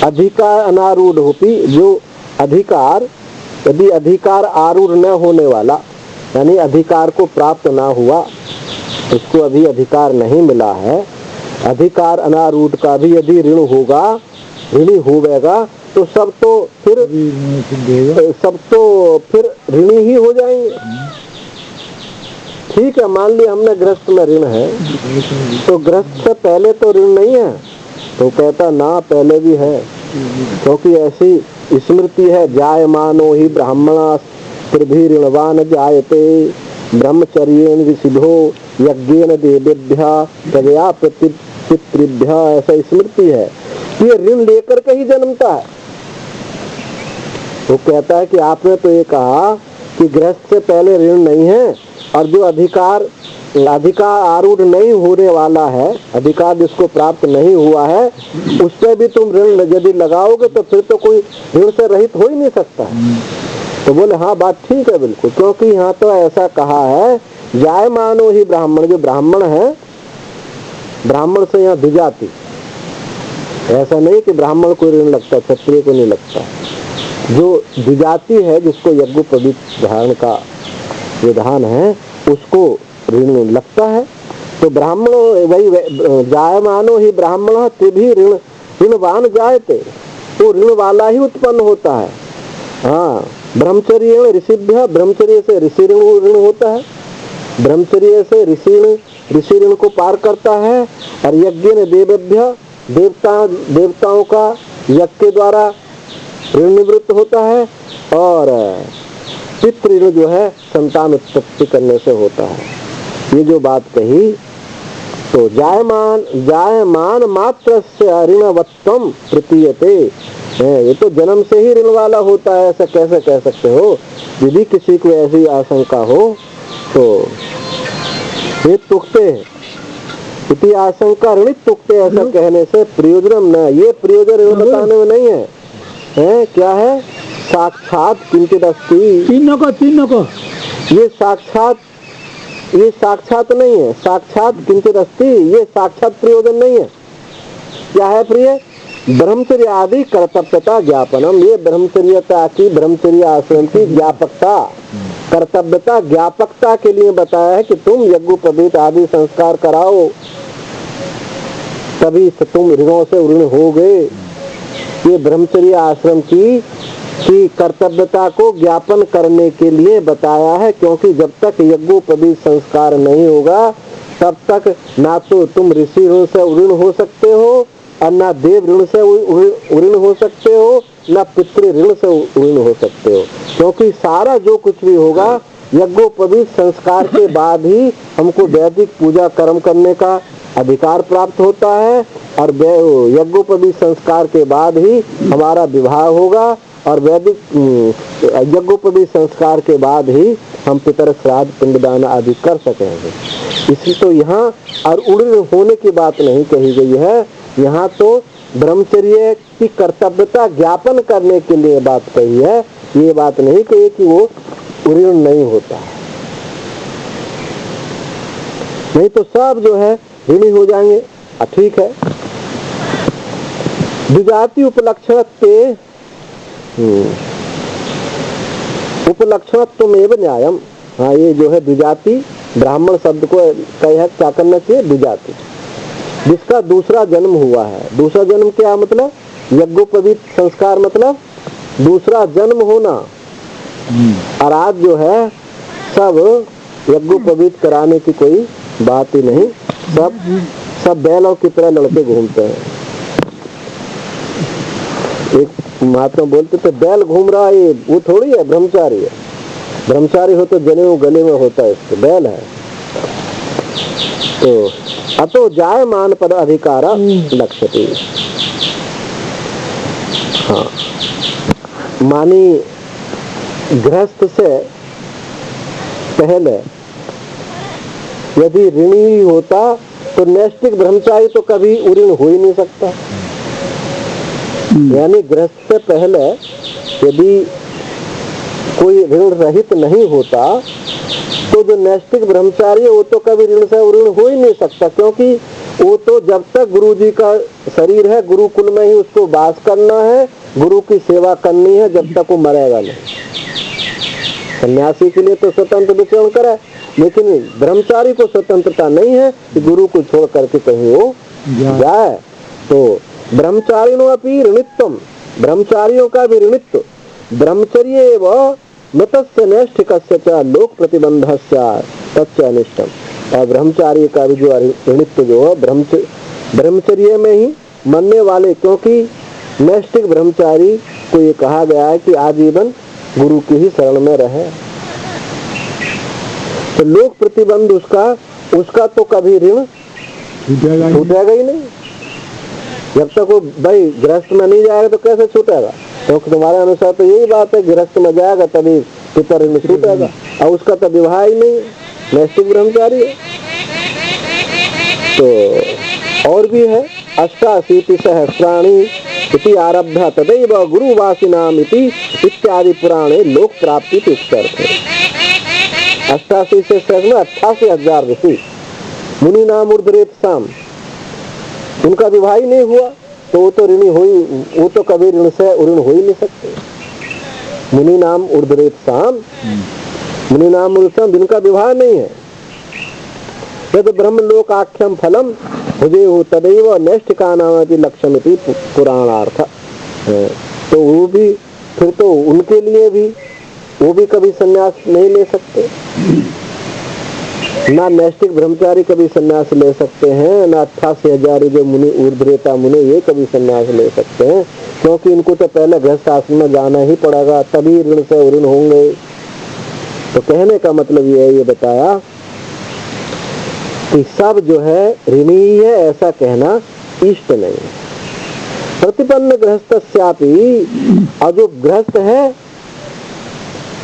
अधिकार अनारूढ़ होती, जो अधिकार यदि अधिकार आरूढ़ न होने वाला, यानी अधिकार को प्राप्त ना हुआ, उसको अभी अधिकार नहीं मिला है, अधिकार अनारूढ़ का भी यदि ऋण होगा, ऋणी होगा तो सब तो फिर ऋणी ही हो जाएंगे। ठीक है, मान लिया हमने गृहस्थ में ऋण है, तो गृहस्थ से पहले तो ऋण नहीं है, तो कहता ना पहले भी है, क्योंकि ऐसी स्मृति है, जायमानो ही ब्राह्मणा पृथ्वी ऋणवान जायते ब्रह्मचर्येण ऋषिभ्यो यज्ञेन देवेभ्यः प्रजया पितृभ्यः, ऐसा स्मृति है। ये ऋण लेकर के ही जन्मता है। वो कहता है कि आपने तो ये कहा कि गृहस्थ से पहले ऋण नहीं है, और जो अधिकार आरूढ़ नहीं होने वाला है, अधिकार जिसको प्राप्त नहीं हुआ है, उससे भी तुम ऋण यदि लगाओगे तो फिर तो कोई ऋण से रहित हो ही नहीं सकता। तो बोले हाँ बात ठीक है बिल्कुल, क्योंकि यहाँ तो ऐसा कहा है जायमानो ही ब्राह्मण, जो ब्राह्मण है, ब्राह्मण से यहाँ द्विजाति, ऐसा नहीं कि ब्राह्मण को ऋण लगता, क्षत्रिय को नहीं लगता। जो द्विजाति है, जिसको यज्ञोपवीत धारण का विधान है, उसको ऋण लगता है। तो ब्राह्मण वही जायमानो ही ब्राह्मण तभी ऋणवान जायते, तो ऋण वाला ही उत्पन्न होता है। हाँ, ब्रह्मचर्य ऋषिभ्य, ब्रह्मचर्य से ऋषि ऋण होता है, ब्रह्मचर्य से ऋषि ऋण को पार करता है, और यज्ञ ने देवभ्य देवताओं का यज्ञ के द्वारा ऋण निवृत्त होता है, और पितृ ऋण जो है संतान उत्पत्ति करने से होता है। ये जो बात कही, तो जायमान मात्र से ऋणवत्वम प्रतीयते, ये तो जन्म से ही ऋण वाला होता है, ऐसा कैसे कह सकते हो? यदि किसी को ऐसी आशंका हो तो ये तुकते हैं, इति आशंका ऋणित तुकते, ऐसा कहने से प्रयोजन न, ये प्रयोजन ऋण बताने में नहीं है, क्या है? साक्षात किंचित अस्ति, तीनों को ये साक्षात नहीं है, साक्षात किंचित अस्ति, ये साक्षात प्रयोजन नहीं है। क्या है प्रिय? ब्रह्मचर्य आदि कर्तव्यता ज्ञापनम, ये ब्रह्मचर्य आश्रम की ज्ञापकता, कर्तव्यता ज्ञापकता के लिए बताया है कि तुम यज्ञोपवीत आदि संस्कार कराओ, तभी तुम ऋणों से ऋण हो गए। ये ब्रह्मचर्य आश्रम की कर्तव्यता को ज्ञापन करने के लिए बताया है, क्योंकि जब तक यज्ञोपवीत संस्कार नहीं होगा तब तक ना तो तुम ऋषि ऋण से ऋण हो सकते हो, और ना देव ऋण से ऋण हो सकते हो, ना पितृ ऋण से ऋण हो सकते हो, क्योंकि सारा जो कुछ भी होगा यज्ञोपवीत संस्कार के बाद ही हमको वैदिक पूजा कर्म करने का अधिकार प्राप्त होता है, और यज्ञोपवीत संस्कार के बाद ही हमारा विवाह होगा, और वैदिक यज्ञोपवीत संस्कार के बाद ही हम पितर श्राद्ध पिंडदान आदि कर सकेंगे। इसी तो यहाँ और ऋण होने की बात नहीं कही गई है, यहाँ तो ब्रह्मचर्य की कर्तव्यता ज्ञापन करने के लिए बात कही है, ये बात नहीं कही कि वो ऋण नहीं होता है, नहीं तो सब जो है ऋणी हो जाएंगे। ठीक है, द्विजाति उपलक्षणत्वमेव न्यायम। हाँ, ये जो है द्विजाति ब्राह्मण शब्द को क्या करना चाहिए? द्विजाति, जिसका दूसरा जन्म हुआ है। दूसरा जन्म क्या मतलब? यज्ञोपवीत संस्कार मतलब दूसरा जन्म होना। और आज जो है सब यज्ञोपवीत कराने की कोई बात ही नहीं, सब बैलों की तरह लड़के घूमते हैं। एक महात्मा बोलते थे बैल घूम रहा है, वो थोड़ी है ब्रह्मचारी है। ब्रह्मचारी हो तो जनेऊ गले में होता है, इसके बैल है। तो अतो जायमान पद अधिकार लक्ष्यते। हाँ, मानी गृहस्थ से पहले यदि ऋणी होता तो नैष्ठिक ब्रह्मचारी तो कभी ऋण हो ही नहीं सकता। यानी गृहस्थ से पहले यदि कोई ऋण रहित नहीं होता तो जो नैष्ठिक ब्रह्मचारी है वो तो कभी ऋण से ऋण हो ही नहीं सकता, क्योंकि वो तो जब तक गुरु जी का शरीर है, गुरुकुल में ही उसको वास करना है, गुरु की सेवा करनी है, जब तक वो मरेगा नहीं। सन्यासी के लिए तो स्वतंत्र विचरण करे, लेकिन ब्रह्मचारी को स्वतंत्रता नहीं है कि गुरु को छोड़ करके कहीं वो जाए। तो ब्रह्मचारिणो अपि ऋणित्वम, ब्रह्मचारियों का भी ऋणित्व। ब्रह्मचर्य एवं मृतस्य नैष्ठिकस्य च लोक प्रतिबंधस्य तच्च अनिष्टम। और ब्रह्मचारी का भी जो ऋणित्व जो है ब्रह्मचर्य में ही मरने वाले, क्योंकि नैष्ठिक ब्रह्मचारी को ये कहा गया है कि आजीवन गुरु की ही शरण में रहे। तो लोक प्रतिबंध उसका तो कभी ऋण छूटेगा ही नहीं। जब तक वो भाई गृहस्थ में नहीं जाएगा तो कैसे छूटेगा? क्योंकि तुम्हारे अनुसार तो यही बात है, गृहस्थ में जाएगा तभी पितर ऋण छूटेगा, और उसका तो विवाह ही नहीं, नैष्ठिक ब्रह्मचारी है। तो और भी है, 88 सहस्राणि इति आरब्धा तदैव गुरुवासिनाम इति इत्यादि पुराणे लोक प्राप्ति इत्यर्थ। 88 से सहस्र में 88,000 ऋषि मुनि नाम ऊर्ध्वरेतसाम, उनका विवाह ही नहीं हुआ तो वो तो ऋणी वो तो कभी ऋण से ऋण हो ही नहीं सकते। मुनि नाम ऊर्ध्वरेतसाम, मुनि नाम ऊर्ध्वरेतसाम जिनका विवाह नहीं है। यद ब्रह्मलोक आख्यम फलम भुजेहु तदैव नैष्ठिका नाम लक्ष्यमिति पुराणार्थ। तो वो भी फिर तो उनके लिए भी वो भी कभी संन्यास नहीं ले सकते। ना नैष्ठिक ब्रह्मचारी कभी संन्यास ले सकते हैं, ना 88,000 जो मुनि ऊर्ध्वरेता मुनि ये कभी संन्यास ले सकते हैं, क्योंकि इनको तो पहले गृहस्थ आश्रम में जाना ही पड़ेगा, तभी ऋण से ऋण होंगे। तो कहने का मतलब ये है, ये बताया कि सब जो है ऋणी ही है ऐसा कहना इष्ट नहीं। प्रतिपन्न गृहस्थस्यापि, और जो गृहस्थ है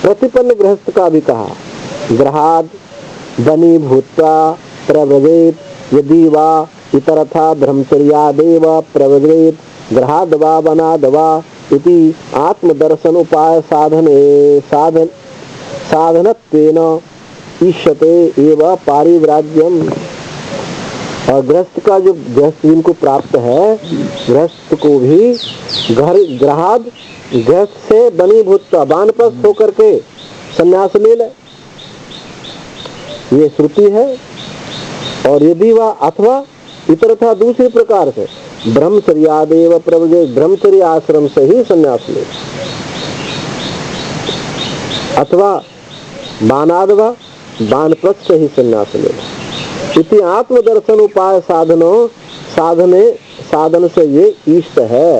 प्रतिपन्न गृहस्थ का भी कहा, गृहाद बनी भूत्वा प्रव्रजेत यदि वा इतरथा ब्रह्मचर्यादेव प्रव्रजेत गृहाद वा वनाद वा इति आत्मदर्शन उपाय साधनत्वेन ईष्यते एव पारिव्राज्यम। और गृहस्थ का जो गृहस्थ जिनको प्राप्त है, गृहस्थ को भी गृहाद गृहस्थ से बनी भूत्वा वानप्रस्थ होकर के संन्यास ले ले, ये श्रुति है। और यदि वह अथवा इतरथा दूसरे प्रकार से ब्रह्मचर्यादेव प्रव्रजेत, ब्रह्मचर्य आश्रम से ही संन्यास ले, अथवा बानादवा बानप्रस्थ से ही संन्यास ले। इति आत्मदर्शन उपाय साधन से ये इष्ट है।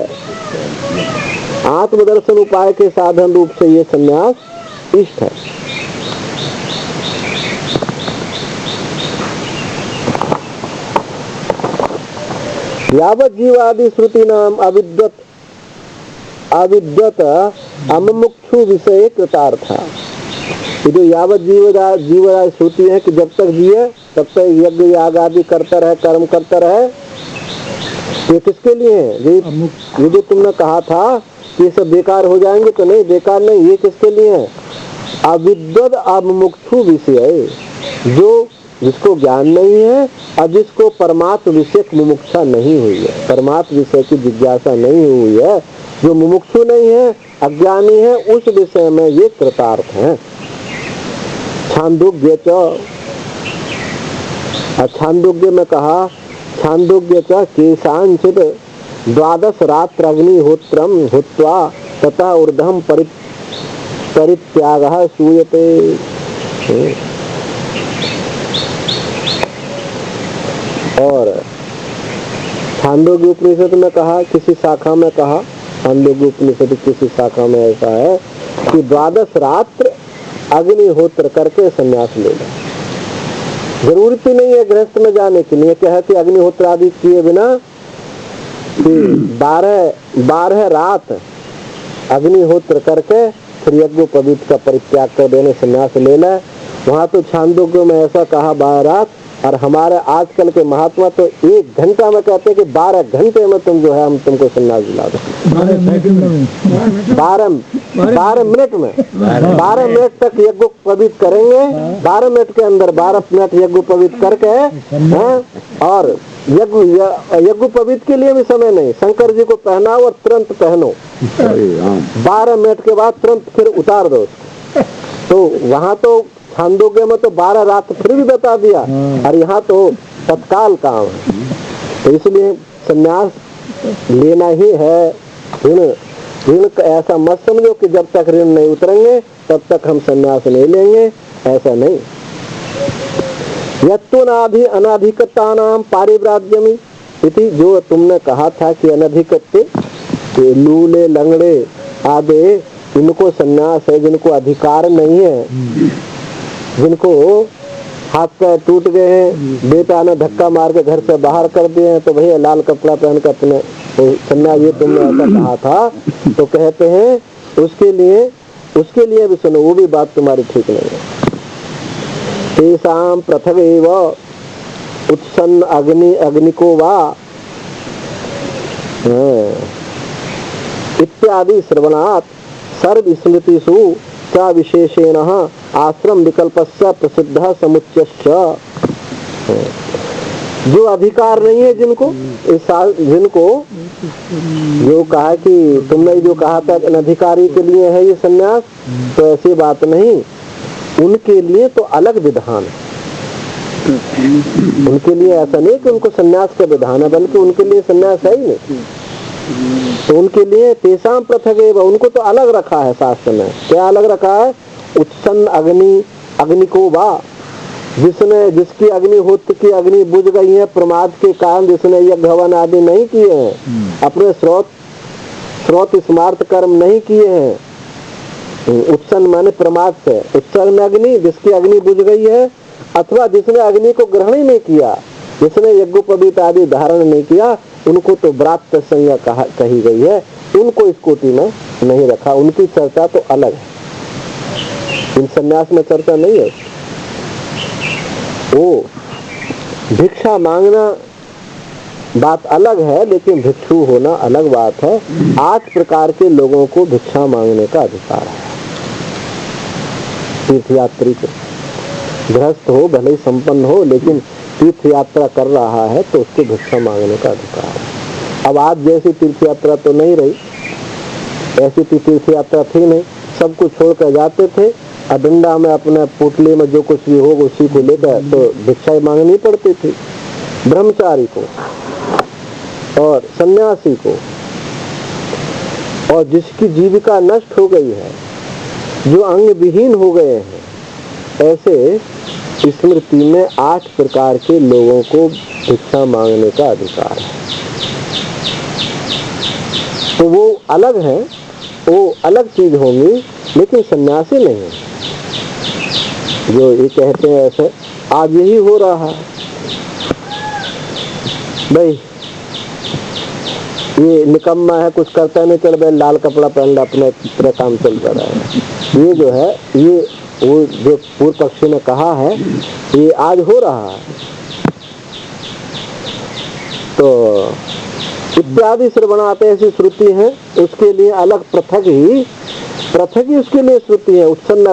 आत्मदर्शन उपाय के साधन रूप से ये संन्यास इष्ट है। यावत जीवादि श्रुति नाम अविद्यत अमुमुक्षु विषय कृतार्था। ये जो यावत जीवराज श्रुति है कि जब तक जिए तब तक यज्ञ याग आदि करता रहे, कर्म करता रहे, ये किसके लिए है? ये जो तुमने कहा था कि ये सब बेकार हो जाएंगे, तो नहीं, बेकार नहीं, ये किसके लिए है? अविद्वद अमुमुक्षु विषय, जो जिसको ज्ञान नहीं है और जिसको परमात्म विषय की मुमुक्षा नहीं हुई है, परमात्म विषय की जिज्ञासा नहीं हुई है, जो मुमुक्षु नहीं है, अज्ञानी है, उस विषय में ये कृतार्थ है। छांदोग्य छांदोग्य में कहा, छांदोग्य केशांचित 12 रात्र अग्निहोत्रम हुत्वा तथा ऊर्ध्वं परित्यागः श्रूयते। और छांदोग्य उपनिषद में कहा, किसी शाखा में कहा, छांदोग्य उपनिषद किसी शाखा में ऐसा है कि 12 रात्र अग्निहोत्र करके संन्यास ले लें। जरूरत ही नहीं है गृहस्थ में जाने के लिए, क्या है कि अग्निहोत्र आदि किए बिना 12 रात अग्निहोत्र करके फिर यज्ञोपवीत का परित्याग कर देने संन्यास ले ले। वहाँ तो छांदोग्य में ऐसा कहा 12 रात, और हमारे आजकल के महात्मा तो 1 घंटा में कहते हैं कि 12 घंटे में तुम जो है हम तुमको संन्यास दिला दो। 12 मिनट में 12 मिनट तक यज्ञोपवीत करेंगे, 12 मिनट के अंदर 12 मिनट यज्ञोपवीत करके हैं, और यज्ञोपवीत के लिए भी समय नहीं, शंकर जी को पहनाओ और तुरंत पहनो, 12 मिनट के बाद तुरंत फिर उतार दो उसको। तो वहाँ तो छांदोग्य में तो 12 रात फिर भी बता दिया, और यहाँ तो तत्काल काम है। तो इसलिए संन्यास लेना ही है। ऋण ऐसा मत समझो कि जब तक ऋण नहीं उतरेंगे तब तक हम संन्यास नहीं लेंगे, ऐसा नहीं। यत्तुनाभि अनधिकता नाम पारिव्राज्यमि इति, जो तुमने कहा था कि अनधिकत्य, लूले लंगड़े आदि इनको संन्यास है, जिनको अधिकार नहीं है, जिनको हाथ पैर टूट गए हैं, बेटा ने धक्का मार के घर से बाहर कर दिए हैं, तो भैया लाल कपड़ा पहन कर अपने संन्यास, ये तुमने ऐसा कहा था, तो कहते हैं उसके लिए भी सुनो, वो भी बात तुम्हारी ठीक नहीं है। तेषां पृथ्वेव उत्सन्न अग्निको वा इत्यादि श्रवणात् सर्व स्मृतिषु च विशेषेण आश्रम विकल्पस्य प्रसिद्ध समुच्चश्च। जो अधिकार नहीं है जिनको जो कहा कि तुमने जो कहा था अनधिकारी के लिए है ये संन्यास, तो ऐसी बात नहीं, उनके लिए तो अलग विधान है। उनके लिए ऐसा नहीं कि उनको संन्यास का विधान है, बल्कि उनके लिए संन्यास है ही नहीं। तो उनके लिए तेषां पृथगेव, उनको तो अलग रखा है शास्त्र में। क्या अलग रखा है? उत्सन्न अग्नि को वा, जिसकी अग्निहोत्र की अग्नि बुझ गई है प्रमाद के कारण, जिसने यज्ञ हवन आदि नहीं किए हैं, अपने स्रोत स्मार्थ कर्म नहीं किए हैं, उत्सन्न माने प्रमाद से, उत्सन्न अग्नि, जिसकी अग्नि बुझ गई है, अथवा जिसने अग्नि को ग्रहण ही नहीं किया, जिसने यज्ञोपवीत आदि धारण नहीं किया, उनको तो व्रात संज्ञा कही गई है, उनको इस कोटि में नहीं रखा। उनकी चर्चा तो अलग है, इन संन्यास में चर्चा नहीं है। वो भिक्षा मांगना बात अलग है, लेकिन भिक्षु होना अलग बात है। 8 प्रकार के लोगों को भिक्षा मांगने का अधिकार है। तीर्थयात्री को, गृहस्थ हो भले ही संपन्न हो, लेकिन तीर्थ यात्रा कर रहा है तो उसको भिक्षा मांगने का अधिकार है। अब आज जैसी तीर्थ यात्रा तो नहीं रही, ऐसी तीर्थ यात्रा थी नहीं, सब कुछ छोड़कर जाते थे, अडंडा में अपने पुतले में जो कुछ भी हो उसी को लेकर तो भिक्षा मांगनी पड़ती थी। ब्रह्मचारी को और सन्यासी को, और जिसकी जीविका नष्ट हो गई है, जो अंग विहीन हो गए हैं, ऐसे स्मृति में 8 प्रकार के लोगों को भिक्षा मांगने का अधिकार है। तो वो अलग है, वो अलग चीज होंगी, लेकिन सन्यासी नहीं है। जो ये कहते हैं ऐसे, आज यही हो रहा है भाई, ये निकम्मा है, कुछ करता नहीं, चल भाई लाल कपड़ा पहन ला, अपने काम चलता रहा है। ये जो है, ये वो जो पूर्व पक्षी ने कहा है, ये आज हो रहा है। तो इत्यादि श्रवणाते ऐसी श्रुति है, उसके लिए अलग पृथक ही उसके लिए श्रुति है। उत्सन्न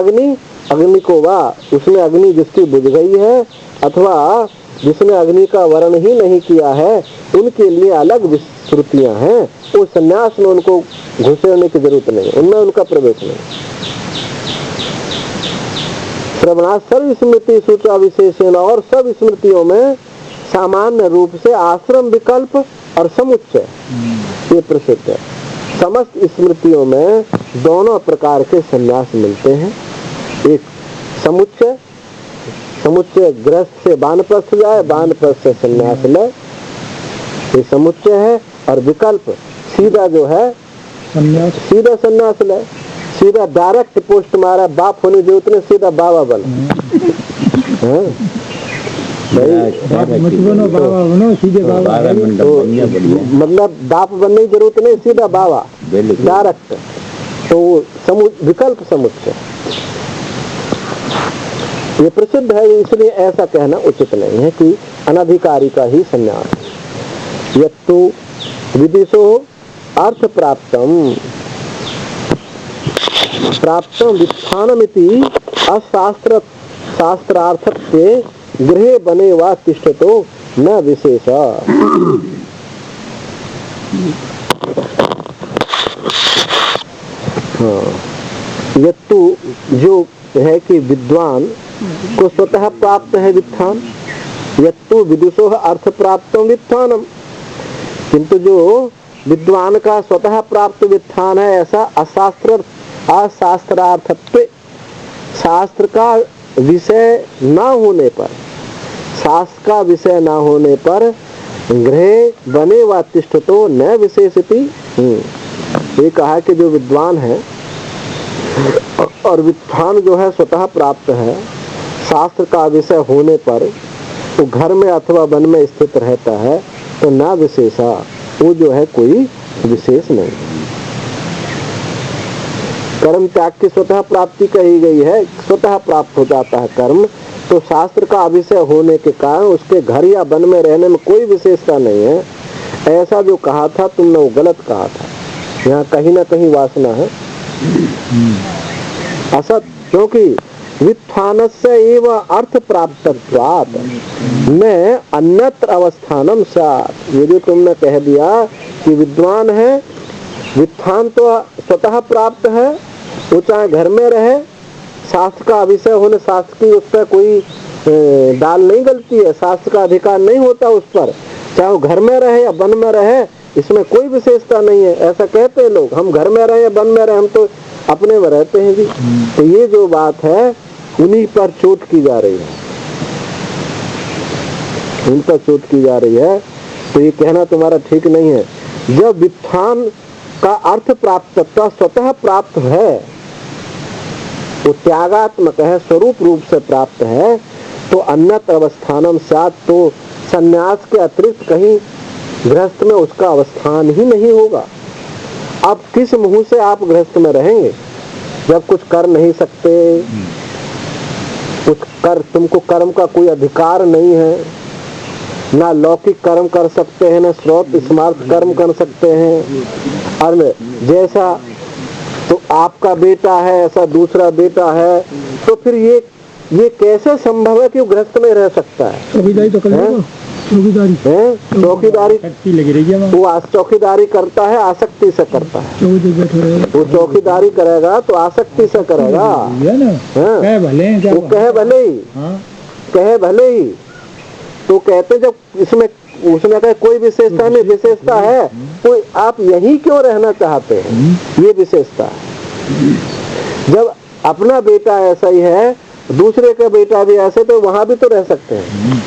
अग्नि को वाह, उसमें अग्नि जिसकी बुझ गई है, अथवा जिसने अग्नि का वर्ण ही नहीं किया है, उनके लिए अलग श्रुतियां हैं। वो सन्यास में उनको घुसेरने की जरूरत नहीं, उनमें उनका प्रवेश नहीं। श्रवणा सर्व स्मृति सूचा विशेषण, और सब स्मृतियों में सामान्य रूप से आश्रम विकल्प और समुच्चय ये प्रसिद्ध है। समस्त स्मृतियों में दोनों प्रकार के संन्यास मिलते हैं। एक समुच्चय गृहस्थ से वानप्रस्थ जाए, वानप्रस्थ से संन्यास ले, ये समुच्चय है। और विकल्प सीधा जो है सीधा संन्यास ले, सीधा डायरेक्ट पोस्ट मारा, बाप होने जो उतने सीधा बाबा बन मतलब बाप बनने की जरूरत नहीं, सीधा बाबा डायरेक्ट। तो विकल्प समुच्चय ये प्रसिद्ध है, इसलिए ऐसा कहना उचित नहीं है कि अनधिकारी का ही संन्यास। यत्तु विदिशो अर्थ प्राप्तम वित्थानमिति शास्त्रार्थत्वे गृहे बने वा तिष्ठतो न विशेष। यत्तु जो है कि विद्वान को स्वतः प्राप्त है वित्थान, यत्तु विदुषो अर्थ प्राप्त वित्थानम, किंतु जो विद्वान का स्वतः प्राप्त वित्थान है, ऐसा अशास्त्रार्थत्व, शास्त्र का विषय न होने पर, शास्त्र का विषय न होने पर गृह बने व तिष्ठतो न विशेषति। ये कहा कि जो विद्वान है और वित्थान जो है स्वतः प्राप्त है, शास्त्र का विषय होने पर वो घर में अथवा वन में स्थित रहता है, तो ना विशेषा, वो जो है कोई विशेष नहीं। कर्म त्याग की स्वतः प्राप्ति कही गई है, स्वतः प्राप्त हो जाता है कर्म, तो शास्त्र का विषय होने के कारण उसके घर या वन में रहने में कोई विशेषता नहीं है। ऐसा जो कहा था तुमने वो गलत कहा था, यहाँ कहीं ना कहीं वासना है असत, क्योंकि वित्थानस्य एव अर्थ प्राप्तत्वात् में अन्यत्र अवस्थानम साथ। ये जो तुमने कह दिया कि विद्वान है, वित्थान तो स्वतः प्राप्त है, वो चाहे घर में रहे, शास्त्र का विषय होने, शास्त्र की उस पर कोई दाल नहीं गलती है, शास्त्र का अधिकार नहीं होता उस पर, चाहे वो घर में रहे या वन में रहे, इसमें कोई विशेषता नहीं है। ऐसा कहते हैं लोग, हम घर में रहे या वन में रहे, हम तो अपने में रहते हैं भी। तो ये जो बात है उन्हीं पर चोट की जा रही है। उन पर चोट की जा रही है, तो ये कहना तुम्हारा ठीक नहीं है। जब व्युत्थान का अर्थ प्राप्तत्व स्वतः प्राप्त है, वो त्यागात्मक है, स्वरूप रूप से प्राप्त है, तो अन्यत्र अवस्थानम स्यात्, तो संन्यास के अतिरिक्त कहीं गृहस्थ में उसका अवस्थान ही नहीं होगा। अब किस मुंह से आप गृहस्थ में रहेंगे जब कुछ कर नहीं सकते, कुछ कर, तुमको कर्म का कोई अधिकार नहीं है, ना लौकिक कर्म कर सकते हैं, ना श्रोत स्मार्थ कर्म कर सकते हैं। और जैसा तो आपका बेटा है ऐसा दूसरा बेटा है, तो फिर ये कैसे संभव है कि वो गृहस्थ में रह सकता है? चौकीदारी तो कर लेगा, चौकीदारी है, चौकीदारी लगी रही है, वो चौकीदारी करता है, आसक्ति से करता है। वो चौकीदारी करेगा तो आसक्ति से करेगा, कहे भले वो कहे भले ही, कहे भले ही। तो कहते जब इसमें उसने कहा कोई विशेषता नहीं, विशेषता है, कोई आप यही क्यों रहना चाहते हैं, ये विशेषता है। जब अपना बेटा ऐसा ही है, दूसरे का बेटा भी ऐसे, तो वहां भी तो रह सकते हैं।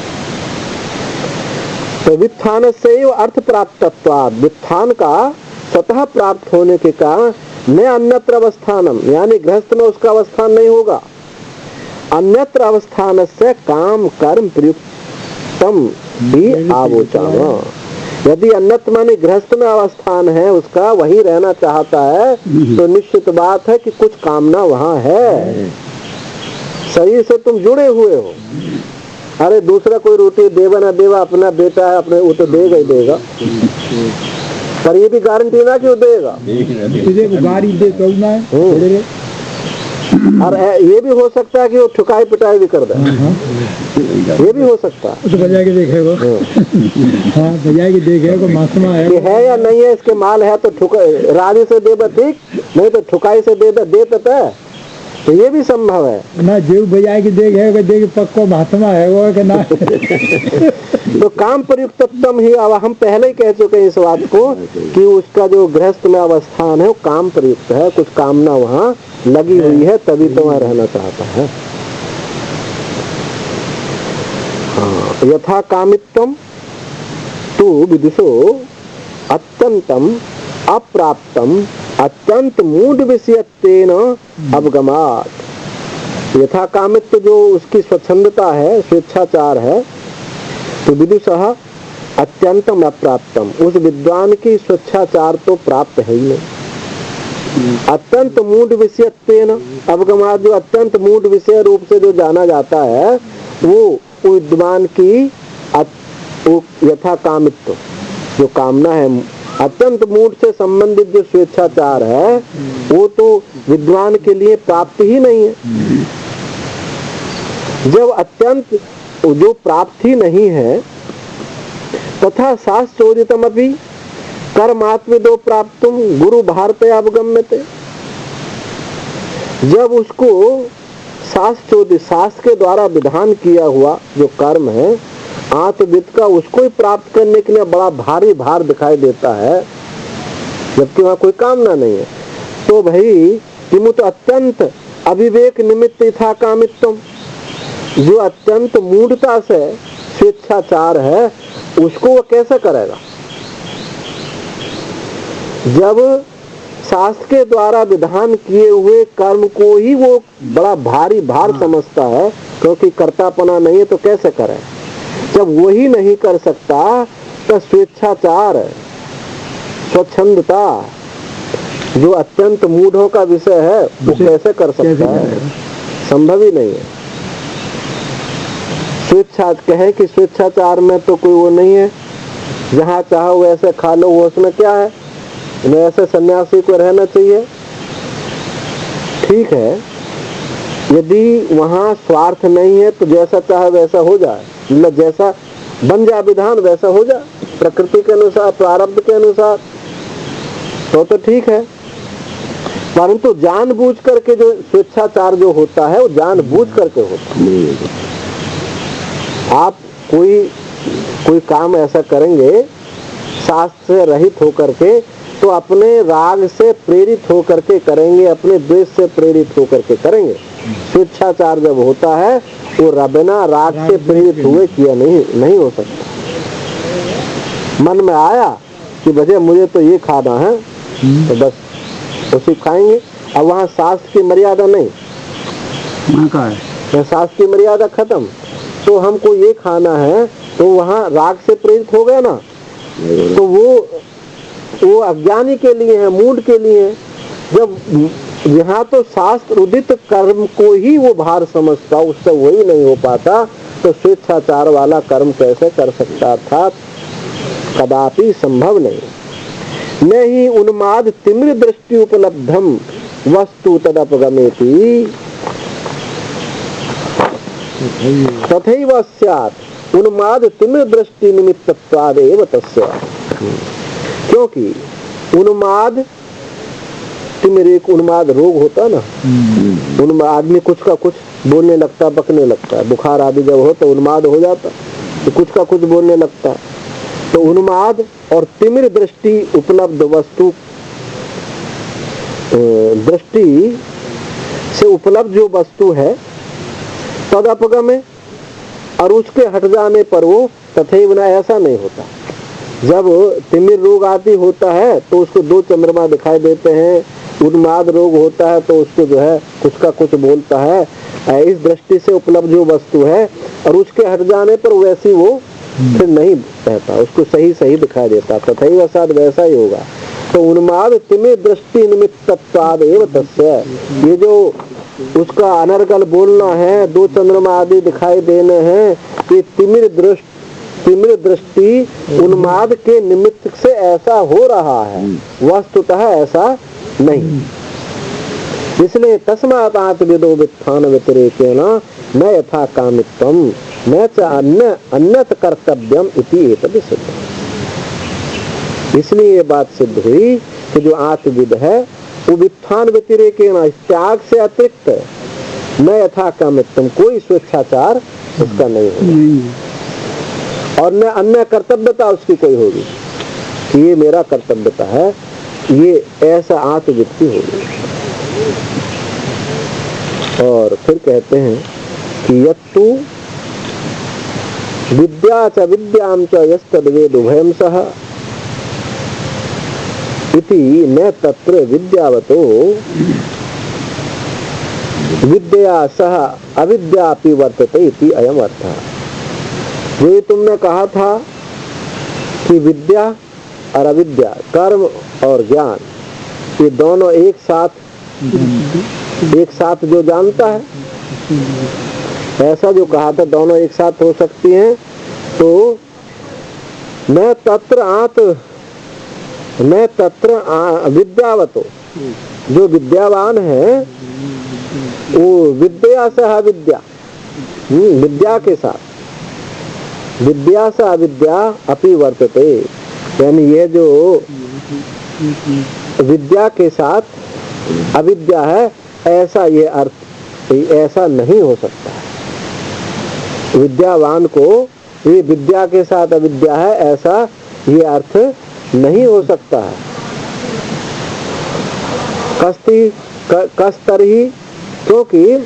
तो व्युत्थान से अर्थ प्राप्तत्वात्, व्युत्थान का स्वतः प्राप्त होने के कारण न अन्यत्र अवस्थानम, यानी गृहस्थ में उसका अवस्थान नहीं होगा। अन्यत्र अवस्थान से काम कर्म प्रयुक्तम भी आवोचामा, यदि अन्यत्र माने गृहस्थ में अवस्थान है उसका, वही रहना चाहता है, तो निश्चित बात है कि कुछ कामना वहां है। शरीर से तुम जुड़े हुए हो, अरे दूसरा कोई रोटी देवा ना देवा, अपना बेटा है, अपने वो तो देगा ही देगा, पर ये भी गारंटी ना कि वो देगा, गाड़ी दे तो ना। और ये भी हो सकता है कि वो ठुकाई पिटाई भी कर दे, ये भी हो सकता है। तो बजा के देखेगा, हाँ बजा के देखेगा मासमा है या नहीं है, इसके माल है तो राजी से दे ठीक, नहीं तो ठुकाई से दे तो ये भी संभव है ना। जीव बजाय के देखेगा, देख पक्को महात्मा है वो कि ना। तो काम प्रयुक्तम ही, अब हम पहले ही कह चुके हैं इस बात को कि उसका जो गृहस्थ में अवस्थान है वो काम प्रयुक्त है, कुछ कामना वहाँ लगी हुई है, तभी तो वहाँ रहना चाहता है। हाँ, यथा कामित्वम तु विदुषो अत्यंतम अप्राप्तम अत्यंत मूढ़ विषयत्वेन अवगमात्। यथा कामित्व जो उसकी स्वच्छंदता है, स्वेच्छाचार है, तो विदुषः अत्यंतम अप्राप्तम, उस विद्वान की स्वेच्छाचार तो प्राप्त है ही नहीं। अत्यंत मूढ़ विषयत्वेन अवगमात्, जो अत्यंत मूढ़ विषय रूप से जो जाना जाता है, वो विद्वान की यथा कामित्व जो कामना है, अत्यंत मूढ़ से संबंधित जो स्वेच्छाचार है, वो तो विद्वान के लिए प्राप्त ही नहीं है। जब अत्यंत जो प्राप्त ही नहीं है, तथा शास्त्रोदितमपि कर्मात्मविदो प्राप्तुम गुरु भारते अवगम्यते, जब उसको शास्त्र के द्वारा विधान किया हुआ जो कर्म है आत्मविद का, उसको ही प्राप्त करने के लिए बड़ा भारी भार दिखाई देता है, जबकि वहाँ कोई कामना नहीं है। तो भाई किमुत अत्यंत अविवेक निमित्त था कामित्वम, जो अत्यंत मूढ़ता से स्वेच्छाचार है उसको वो कैसे करेगा? जब शास्त्र के द्वारा विधान किए हुए कर्म को ही वो बड़ा भारी भार समझता है, क्योंकि कर्तापना नहीं है तो कैसे करे? जब वही नहीं कर सकता तो स्वेच्छाचार स्वच्छंदता जो अत्यंत मूढ़ों का विषय है वो कैसे कर सकता है? संभव ही नहीं है। स्वेच्छा कहें कि स्वेच्छाचार में तो कोई वो नहीं है, जहाँ चाहो वैसे खा लो, वो उसमें क्या है? ऐसे सन्यासी को रहना चाहिए। ठीक है, यदि वहाँ स्वार्थ नहीं है तो जैसा चाहे वैसा हो जाए, मतलब जैसा बन जाए विधान वैसा हो जाए, प्रकृति के अनुसार, प्रारब्ध के अनुसार, तो ठीक है। परंतु जानबूझ करके जो स्वेच्छाचार जो होता है वो जानबूझ करके होता है। आप कोई काम ऐसा करेंगे शास्त्र से रहित होकर के, तो अपने राग से प्रेरित होकर के करेंगे, अपने द्वेष से प्रेरित होकर के करेंगे। स्वेच्छाचार जब होता है वो बिना राग से प्रेरित हुए किया नहीं हो सकता। मन में आया कि भैया मुझे तो ये खाना है, तो बस उसी खाएंगे। अब वहाँ शास्त्र की मर्यादा नहीं, शास्त्र की मर्यादा खत्म। तो हमको ये खाना है, तो वहाँ राग से प्रेरित हो गया ना, तो वो अज्ञानी के लिए है, मूढ़ के लिए है। जब यहाँ तो शास्त्र उदित कर्म को ही वो भार समझता, उससे वही नहीं हो पाता, तो स्वेच्छाचार वाला कर्म कैसे कर सकता था? कदापि संभव नहीं। न ही उन्माद तिमिर दृष्टि उपलब्धम वस्तु तदपगमेति तथैव स्यात् उन्माद तिमिर दृष्टि निमित्तत्वादेव तस्य। क्योंकि उन्माद तिमिर एक उन्माद रोग होता है ना, उन्माद आदमी कुछ का कुछ बोलने लगता, बकने लगता है। बुखार आदि जब हो तो उन्माद हो जाता, तो कुछ का कुछ बोलने लगता। तो उन्माद और तिमिर दृष्टि उपलब्ध वस्तु, दृष्टि से उपलब्ध जो वस्तु है तदपगम है, और उसके हट जाने पर वो तथैव न, ऐसा नहीं होता। जब तिमिर रोग आदि होता है तो उसको दो चंद्रमा दिखाई देते हैं, उन्माद रोग होता है तो उसको जो है कुछ का कुछ बोलता है। इस दृष्टि से उपलब्ध जो वस्तु है और उसके हट जाने पर वैसी वो फिर नहीं रहता, उसको सही सही दिखाई देता। तथैव साथ वैसा ही होगा। तो उन्माद तिमिर दृष्टि निमित्तत्वादेव तस्य, ये जो उसका अनर्गल बोलना है, दो चंद्रमा आदि दिखाई देने हैं, ये तिमिर दृष्टि उन्माद के निमित्त से ऐसा हो रहा है, वस्तुतः ऐसा नहीं। इसलिए तस्मात् आत्मविदो वित्थान व्यतिरेकेण न यथा कामित्वम न च अन्यत कर्तव्यम इति एतद् सिद्ध। इसलिए ये बात सिद्ध हुई कि जो आत्मविद है वो वित्थान व्यतिरेकेण, त्याग से अतिरिक्त न यथा कामित्वम, कोई स्वेच्छाचार उसका नहीं होगा, और न अन्य कर्तव्यता उसकी कोई होगी कि ये मेरा कर्तव्यता है, ये ऐसा आत्मवृत्ति होगी। और फिर कहते हैं कि यत्तु विद्या च विद्यां च यस्तद्वेद उभयं सह इति न तत्र विद्यावतो विद्या सह अविद्यापि वर्तते इति अयम अर्थः। ये तुमने कहा था कि विद्या और अविद्या, कर्म और ज्ञान, ये दोनों एक साथ जो जानता है, ऐसा जो कहा था दोनों एक साथ हो सकती हैं, तो न तत्र विद्यावतो, जो विद्यावान है वो विद्या से अविद्या, विद्या के साथ, विद्या से अविद्या अपि वर्तते, यानी ये जो विद्या के साथ अविद्या है, ऐसा ये अर्थ, ऐसा नहीं हो सकता है। विद्यावान को ये विद्या के साथ अविद्या है, ऐसा ये अर्थ नहीं हो सकता है। कस्तरहि, क्योंकि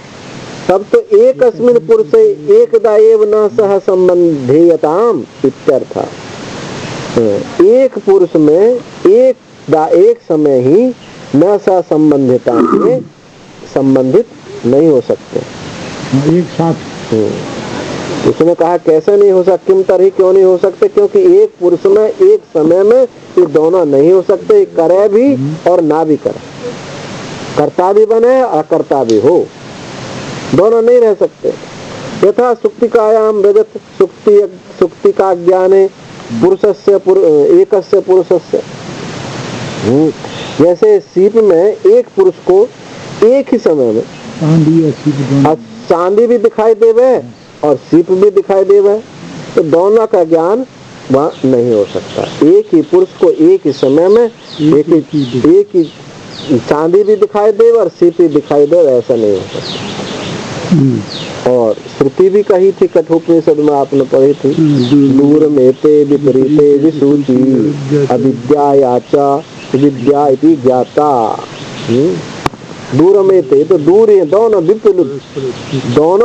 तब तो एक अस्मिन् पुरुषे एकदा एव न सह संबंधेयताम इत्यर्थ। एक पुरुष में एक समय ही न सह संबंधिता में संबंधित नहीं हो सकते एक साथ। उसने कहा कैसे नहीं हो सकते, किम तरह क्यों नहीं हो सकते? क्योंकि एक पुरुष में एक समय में ये दोनों नहीं हो सकते, ये करे भी और ना भी करे, कर्ता भी बने अकर्ता भी हो, दोनों नहीं रह सकते। यथा सुक्तिकायाम रजत सुक्ति का ज्ञाने पुरुषस्य एकस्य पुरुषस्य, जैसे सीप में एक पुरुष को एक ही समय में चांदी भी दिखाई देवे और सीप भी दिखाई देवे, तो दोनों का ज्ञान वहाँ नहीं हो सकता। एक ही पुरुष को एक ही समय में एक ही चांदी भी दिखाई देवे और सीप भी दिखाई देवे, ऐसा नहीं हो सकता। और श्रुति भी कही थी, कठोपनिषद में आपने पढ़ी थी, दूर मेते विपरीते विसूचि अविद्या याचा विद्या इति ज्ञाता। दूर में थे तो दूर ही हैं, दोनों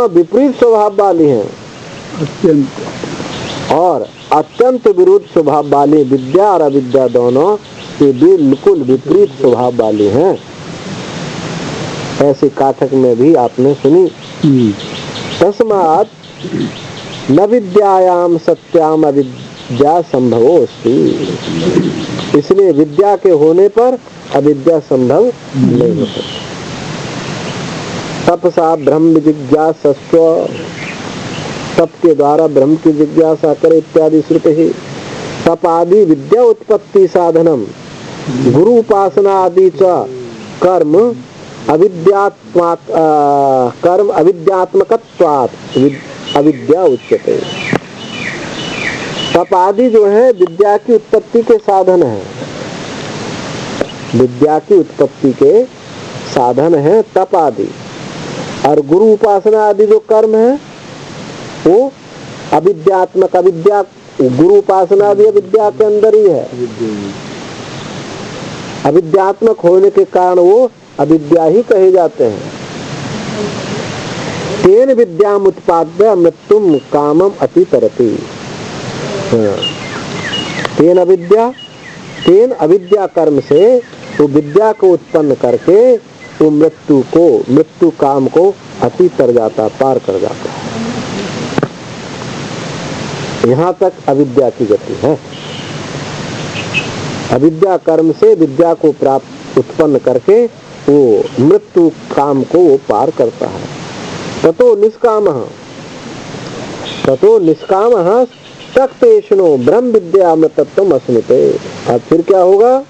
विपरीत स्वभाव वाली हैं अत्यंत और अत्यंत विरुद्ध स्वभाव वाली। विद्या और अविद्या दोनों ये बिल्कुल विपरीत स्वभाव वाली हैं। ऐसी काठक में भी आपने सुनी। तस्मात् न विद्यायाम सत्याम अविद्या संभवो अस्ति। इसलिए विद्या के होने पर अविद्या संभव नहीं हो सकती। तपसा ब्रह्म जिज्ञासस्व, तप के द्वारा ब्रह्म की जिज्ञासा करे इत्यादि श्रुति ही। तप आदि विद्या उत्पत्ति साधनम गुरु उपासना आदि च कर्म अविद्यात्मकत्वात् अविद्या उच्यते। तप आदि जो है विद्या की उत्पत्ति के साधन है, विद्या की उत्पत्ति के साधन है तप आदि। और गुरु उपासना आदि जो कर्म है वो अविद्यात्मक, अविद्या गुरु उपासना भी अविद्या के अंदर ही है। अविद्यात्मक होने के कारण वो अविद्या ही कहे जाते हैं। तेन विद्याम उत्पाद्य मृत्युम कामम अतितरति। तेन अविद्या कर्म से वो विद्या को उत्पन्न करके वो मृत्यु काम को अति तर जाता, पार कर जाता है। यहाँ तक अविद्या की गति है। अविद्या कर्म से विद्या को प्राप्त उत्पन्न करके वो मृत्यु काम को वो पार करता है। ततो निष्कामः तक्तेष्णो ब्रह्म विद्या अमृतत्वम अस्मिते। अब फिर क्या होगा?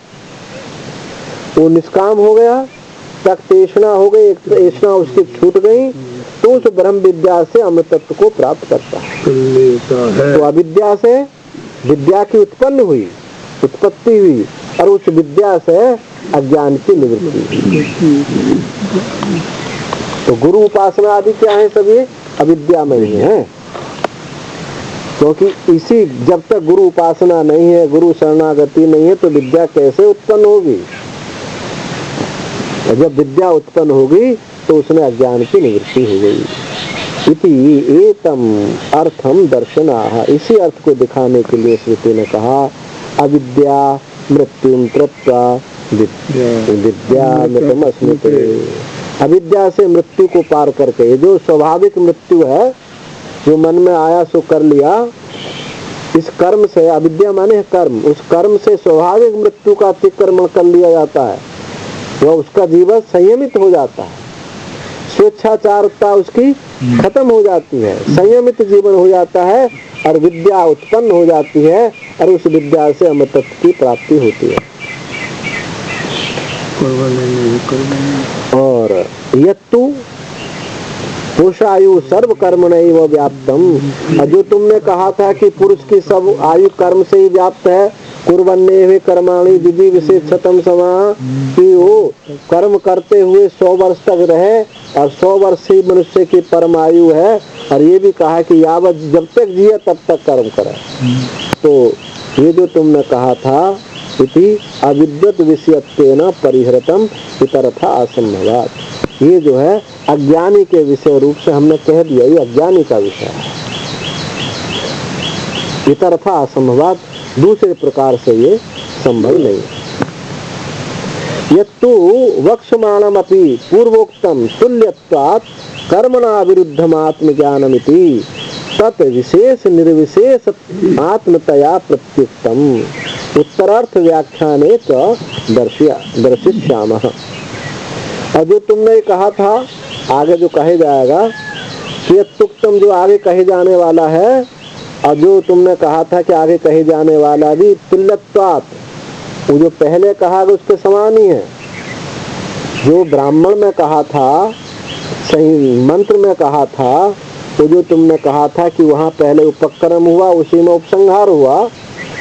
वो निष्काम हो गया, तक्तेष्णा हो गई, एक तृष्णा उसकी छूट गई तो उस ब्रह्म विद्या से अमृतत्व को प्राप्त करता है। तो अविद्या से विद्या की उत्पत्ति हुई और उस विद्या से अज्ञान की निवृत्ति हुई। तो गुरु उपासना आदि क्या है? सभी अविद्या में ही है। क्योंकि इसी जब तक गुरु उपासना नहीं है, गुरु शरणागति नहीं है तो विद्या कैसे उत्पन्न होगी? और जब विद्या उत्पन्न होगी तो उसमें अज्ञान की निवृत्ति हो गई। इति एतम अर्थम दर्शनाः। इसी अर्थ को दिखाने के लिए श्रुति ने कहा अविद्या मृत्युम कृत्वा विद्यामृतम अस्मिते। अविद्या से मृत्यु को पार करके, जो स्वाभाविक मृत्यु है जो मन में आया सो कर लिया, इस कर्म से, अविद्या माने कर्म, उस कर्म से स्वाभाविक मृत्यु का अतिक्रमण कर लिया जाता है। वह उसका जीवन संयमित हो जाता है, स्वेच्छाचारता उसकी खत्म हो जाती है, संयमित जीवन हो जाता है और विद्या उत्पन्न हो जाती है और उस विद्या से अमृतत्व की प्राप्ति होती है। और यत्तु पुरुषायु सर्व कर्मणैव व्याप्तम। जो तुमने कहा था कि पुरुष की सब आयु कर्म से ही व्याप्त है, कुर्वन्नेह कर्माणि विधिविशेषतम समा, कि वो कर्म करते हुए 100 वर्ष तक रहे और 100 वर्ष ही मनुष्य की परम आयु है। और ये भी कहा कि यावत, जब तक जिए तब तक कर्म करे। तो ये जो तुमने कहा था इति अविद्वत विषयत्वेन परिहृतम इतरथा असंभवात्, ये जो है अज्ञानी के विषय रूप से हमने कह दिया, ये अज्ञानी का विषय है। इतरथा असंभवात्, दूसरे प्रकार से ये संभव नहीं। यत्तु वक्ष्यमाणमपि पूर्वोक्तम तुल्यत्वात् कर्मणा विरुद्धम आत्मज्ञानमिति तत् विशेष निर्विशेष आत्मतया प्रत्युक्तम उत्तरार्थ व्याख्याने च दर्शिष्यामः। और जो तुमने कहा था आगे जो कहे जाएगा कि तुक्तम, जो आगे कहे जाने वाला है, और जो तुमने कहा था कि आगे कहे जाने वाला भी तुल्यत्वात्, वो जो पहले कहा उसके समान ही है। जो ब्राह्मण में कहा था, सही मंत्र में कहा था, तो जो तुमने कहा था कि वहाँ पहले उपक्रम हुआ उसी में उपसंहार हुआ,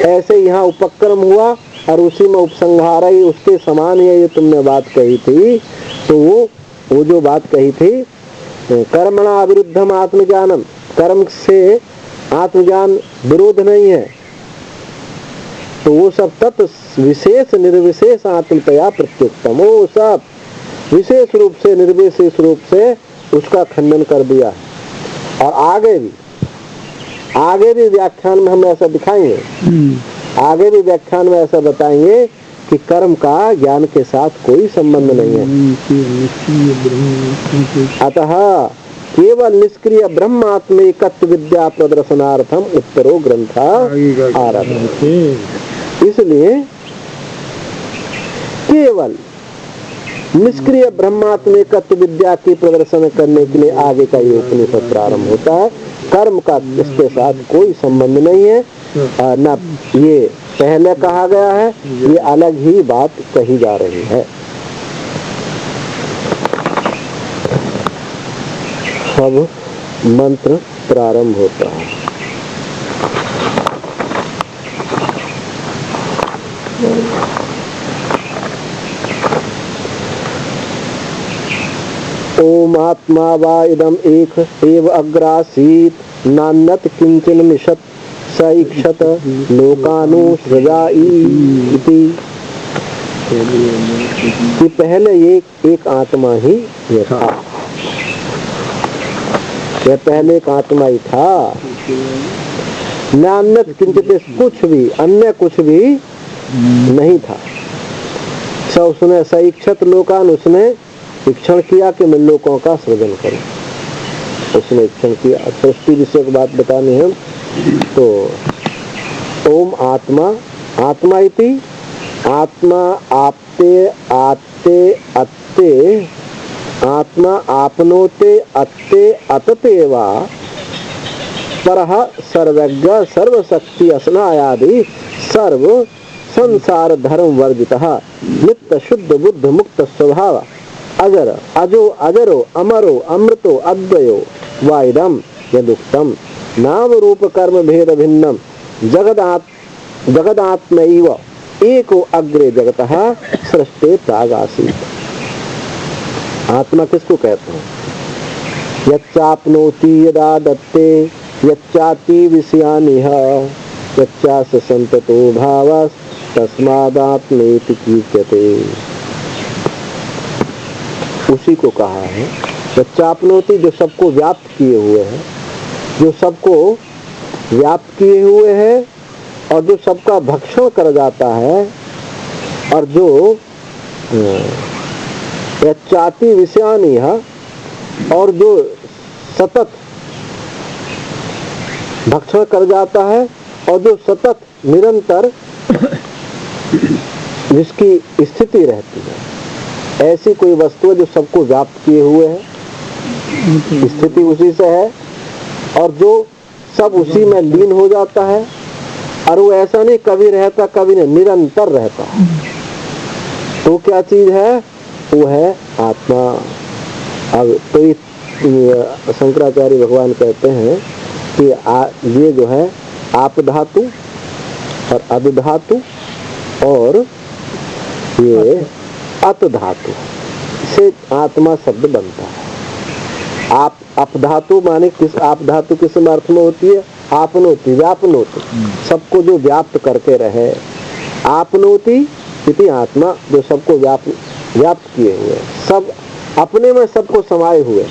ऐसे यहाँ उपक्रम हुआ और उसी में उपसंहार ही उसके समान है। ये तुमने बात कही थी, तो वो जो बात कही थी कर्मणा विरुद्धम आत्मज्ञानम, कर्म से आत्मज्ञान विरोध नहीं है, तो वो सब तत् विशेष निर्विशेष आत्मतया प्रत्युक्तम, वो सब विशेष रूप से निर्विशेष रूप से उसका खंडन कर दिया है। और आगे भी व्याख्यान में हम ऐसा दिखाएंगे, आगे भी व्याख्यान में ऐसा बताएंगे कि कर्म का ज्ञान के साथ कोई संबंध नहीं है। अतः केवल निष्क्रिय ब्रह्मात्मैकत्व विद्या प्रदर्शनार्थम उत्तरो ग्रंथ आरभ। इसलिए केवल निष्क्रिय ब्रह्मात्मैकत्व विद्या की प्रदर्शन करने के लिए आगे का ये उपनिषद प्रारंभ होता है। कर्म का इसके साथ कोई संबंध नहीं है, न ये पहले कहा गया है, ये अलग ही बात कही जा रही है। अब मंत्र प्रारंभ होता है। ओम आत्मा वा इदम एक एव अग्रासीत नान्यत किंचन मिषत सईक्षत लोकानुसृजाई इति। कि पहले एक आत्मा ही ये था, यह पहले एक आत्मा ही था। नान्यत किंचित कुछ भी, अन्य कुछ भी नहीं था। सब उसने सईक्षत लोकान, उसने इक्षण किया कि मैं लोकों का सृजन करूं, उसने इक्षण किया। सृष्टि विषय की बात बतानी है तो ओम आत्मा, आत्मा इति आत्मा आपते आत्ते अत्ते, आत्मा आपनोते अत्ते अतते वा परः सर्वज्ञ सर्वशक्ति असनायादि सर्व संसार धर्म वर्जितः नित्य शुद्ध बुद्ध मुक्त स्वभाव अजर अजो अजरो अमरो अमृतो अद्वयो वाइदम यदुक्तम नाम रूप कर्म भेद भिन्नम जगदात्मैव एको अग्रे जगतः सृष्टे प्रागासीत। आत्मा किसको कहते हैं? यच्चाप्नोति यदा दत्ते यच्चाति विषयानिह यच्चास संततो भावस् तस्मादात्मेति कीर्त्यते। उसी को कहा है यच्चाप्नोति, जो सबको व्याप्त किए हुए है, जो सबको व्याप्त किए हुए है और जो सबका भक्षण कर जाता है, और जो यच्चाति विषयानिह, और जो सतत भक्षण कर जाता है और जो सतत निरंतर जिसकी स्थिति रहती है, ऐसी कोई वस्तु है जो सबको व्याप्त किए हुए है, स्थिति उसी से है, और जो सब उसी में लीन हो जाता है, और वो ऐसा नहीं कभी रहता कभी नहीं, निरंतर रहता है। तो क्या चीज है? वो है आत्मा। अब तो शंकराचार्य भगवान कहते हैं कि ये जो है आप धातु और अद धातु और ये अत धातु से आत्मा शब्द बनता है। आप अपधातु माने किस, आप धातु किस अर्थ में होती है? आपनोति, व्यापनोति, सबको जो व्याप्त करके रहे। आपनोति इति आत्मा, जो सबको व्याप्त किए हुए, सब अपने में सबको समाये हुए।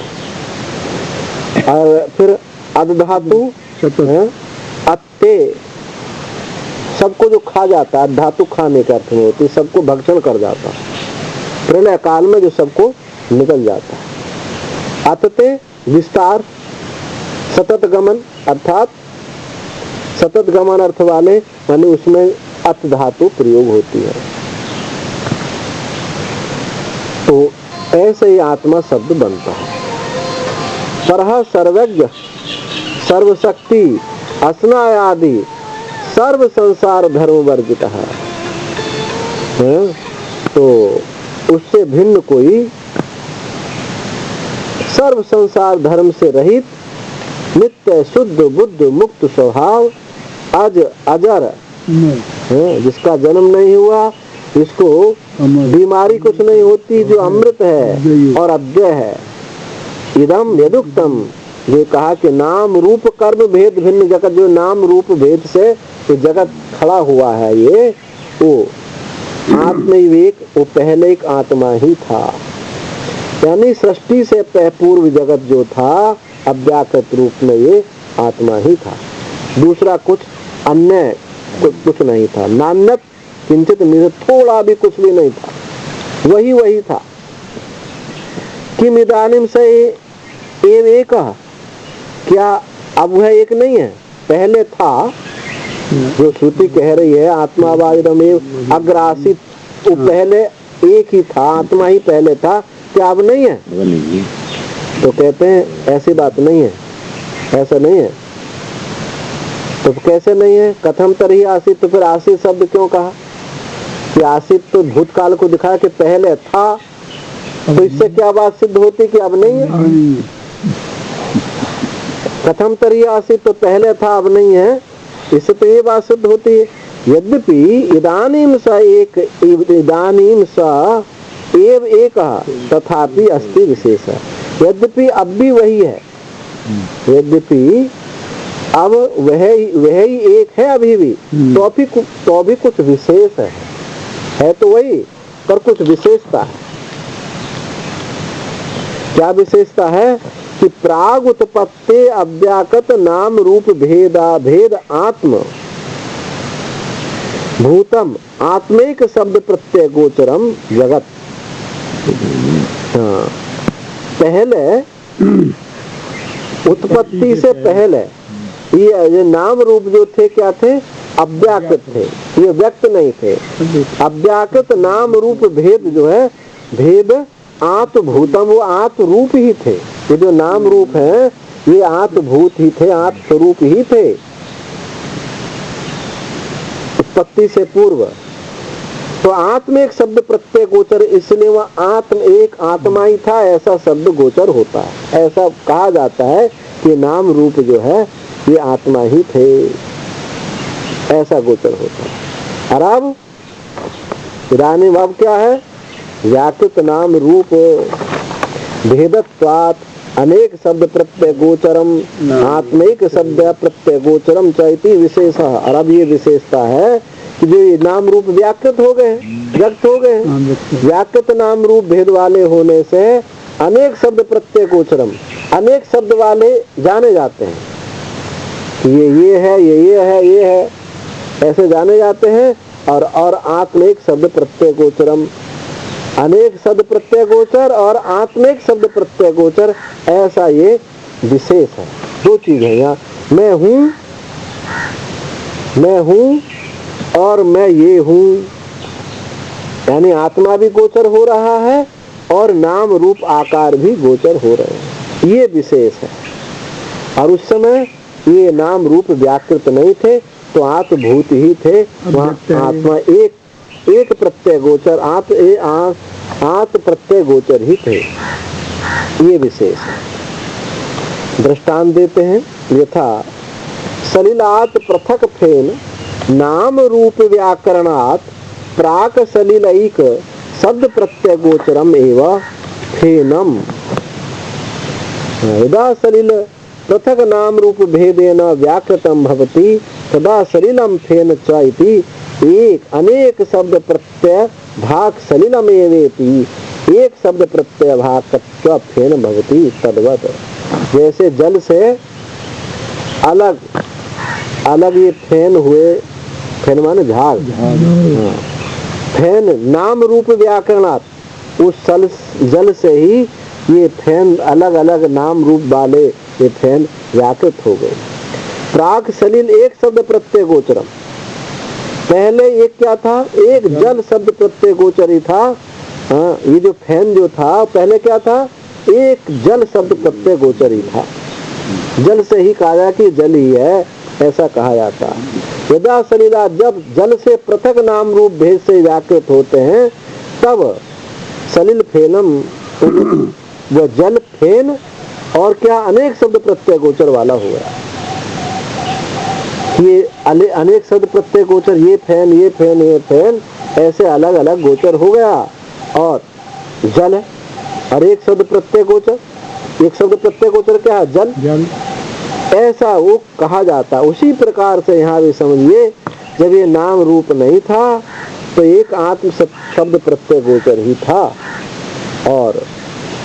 और फिर अधातु अत्ते, सबको जो खा जाता है, धातु खाने के अर्थ में होती, सबको भक्षण कर जाता है, प्रलय काल में जो सबको निकल जाता है। अतते विस्तार, सतत गमन, अर्थात सतत गमन अर्थ वाले माने उसमें अत धातु प्रयोग होती है। तो ऐसे ही आत्मा शब्द बनता है। परः सर्वज्ञ सर्वशक्ति असनायादि सर्व संसार धर्म वर्जित है। तो उससे भिन्न कोई, सर्व संसार धर्म से रहित, नित्य शुद्ध बुद्ध मुक्त स्वभाव, अजर, जिसका जन्म नहीं हुआ, जिसको बीमारी कुछ नहीं होती, जो अमृत है और अव्यय है। इदम यदुक्तम, ये कहा कि नाम रूप कर्म भेद भिन्न जगत, जो नाम रूप भेद से तो जगत खड़ा हुआ है, ये वो आत्मविवेक, वो पहले एक आत्मा ही था। यानी सृष्टि से पूर्व जगत जो था अव्याकृत रूप में ये आत्मा ही था, दूसरा कुछ अन्य कुछ नहीं था। नान्यत किंचित मिश्र, थोड़ा भी कुछ भी नहीं था, वही वही था। किम इदानीम से एव एक, क्या अब वह एक नहीं है, पहले था। जो श्रुति कह रही है आत्मावादिदमेव अग्रासित, वो पहले एक ही था, आत्मा ही पहले था, क्या अब नहीं है? तो कहते हैं ऐसी बात नहीं है, ऐसा नहीं है। तो कैसे नहीं है? कथम तरही आसित, तो फिर आसित शब्द क्यों कहा? कि आसित तो भूतकाल को दिखाया कि पहले था, तो इससे क्या बात सिद्ध होती कि अब नहीं है? कथम तरही आसित, तो पहले था अब नहीं है, इससे तो ये बात सिद्ध होती है। यद्यपि इदानीम स एक, इदानीम स एव एक तथापि अस्ति विशेष, यद्यपि अब भी वही है, यद्यपि अब वह ही एक है अभी भी, तो भी कुछ विशेष है तो वही, पर कुछ विशेषता है। क्या विशेषता है? कि प्राग उत्पत्ति अव्याकृत नाम रूप भेदा भेद आत्म भूतम आत्मिक शब्द प्रत्यय गोचरम जगत। हाँ, पहले उत्पत्ति से पहले ये नाम रूप जो थे क्या थे? अव्याकृत थे, ये व्यक्त नहीं थे। अव्याकृत नाम रूप भेद जो है, भेद आत्मभूतम, वो आत्म रूप ही थे। ये जो नाम रूप है ये आत्मभूत ही थे, आत्म स्वरूप ही थे उत्पत्ति से पूर्व। तो आत्म एक शब्द प्रत्यय गोचर, इसलिए वह आत्म एक आत्मा ही था, ऐसा शब्द गोचर होता है। ऐसा कहा जाता है कि नाम रूप जो है ये आत्मा ही थे, ऐसा गोचर होता है। और अब इदानीं अब क्या है? व्याकृत नाम रूप भेदत्वात् अनेक शब्द प्रत्यय गोचरम आत्मिक शब्द प्रत्यय गोचरम चैति विशेष। और अब ये विशेषता है कि जो ये नाम रूप व्याकृत हो गए, व्यक्त हो गए, व्याकृत नाम रूप भेद वाले होने से अनेक शब्द प्रत्यय गोचरम, अनेक शब्द वाले जाने जाते हैं कि ये है, ये है, ये है, ऐसे जाने जाते हैं। और आत्मिक शब्द प्रत्यय गोचरम, अनेक शब्द प्रत्यय गोचर और आत्मिक शब्द प्रत्यय गोचर, ऐसा ये विशेष है। दो चीज है यहाँ, मैं हूँ और मैं ये हूँ, यानी आत्मा भी गोचर हो रहा है और नाम रूप आकार भी गोचर हो रहे हैं, ये विशेष है। और उस समय ये नाम रूप व्याकृत नहीं थे, तो आत्मभूत ही थे, वहाँ आत्मा एक प्रत्यय गोचर, आत्म प्रत्यय गोचर ही थे, ये विशेष है। दृष्टांत देते हैं, यथा सलिलात पृथक फेन नाम रूप व्याकरणात प्राक सलिलैक शब्द प्रत्यय गोचरम एवं फेनम। यदा सलिल पृथक नाम रूप भेदेन व्याकृतम भवति तदा सलिलम फेन च इति एक अनेक शब्द प्रत्यय भाग सलिलम एवेति एक शब्द प्रत्यय भाग तत्व फेन भवति तद्वत्। जैसे जल से अलग अलग ये फेन हुए, फेन माने झाग, फेन नाम रूप व्याकरणात, उस जल से ही ये फेन अलग अलग नाम रूप वाले ये फेन व्याकृत हो गए। प्राक सलिल एक शब्द प्रत्यय गोचरम, पहले एक क्या था? एक जल शब्द प्रत्यय गोचर ही था। हाँ, ये जो फैन जो था पहले क्या था? एक जल शब्द प्रत्यय गोचर ही था, जल से ही कहा कि जल ही है, ऐसा कहा जाता है। यदा सलिला, जब जल से पृथक नाम रूप भेद से व्याकृत होते हैं तब सलिल फेनम, वह जल फेन और क्या अनेक शब्द प्रत्यय गोचर वाला हुआ। ये अनेक शब्द प्रत्यय गोचर, ये फैन, ये फैन, ये फैन, ऐसे अलग अलग गोचर हो गया। और जल और एक शब्द प्रत्यय गोचर, एक शब्द प्रत्यय गोचर क्या है? जल, ऐसा वो कहा जाता। उसी प्रकार से यहाँ भी समझिए, जब ये नाम रूप नहीं था तो एक आत्म शब्द प्रत्यय गोचर ही था, और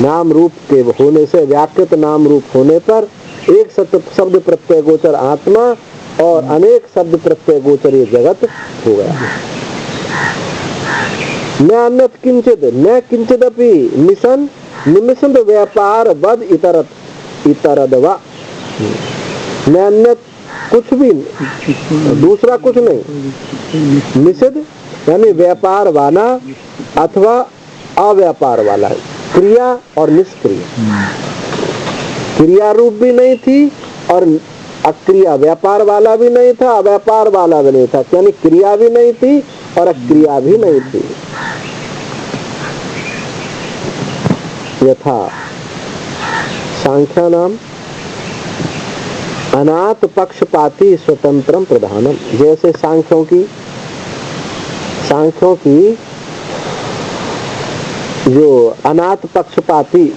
नाम रूप के होने से, व्याकृत नाम रूप होने पर एक शब्द प्रत्यय गोचर आत्मा और अनेक शब्द प्रत्यय गोचर ये जगत हो गया। न अन्यत किंचित न किंचिदपि मिशन निमिषद व्यापार वद इतरदवा, न अन्यत कुछ भी, दूसरा कुछ नहीं, निषिद्ध यानी व्यापार वाला अथवा अव्यापार वाला, क्रिया और निष्क्रिय, क्रिया रूप भी नहीं थी और अक्रिया, व्यापार वाला भी नहीं था, अव्यापार वाला भी नहीं था, यानी क्रिया भी नहीं थी और अक्रिया भी नहीं थी। यथा सांख्या नाम अनाथ पक्षपाती स्वतंत्रम प्रधानम, जैसे सांख्यों की जो अनाथ पक्षपाती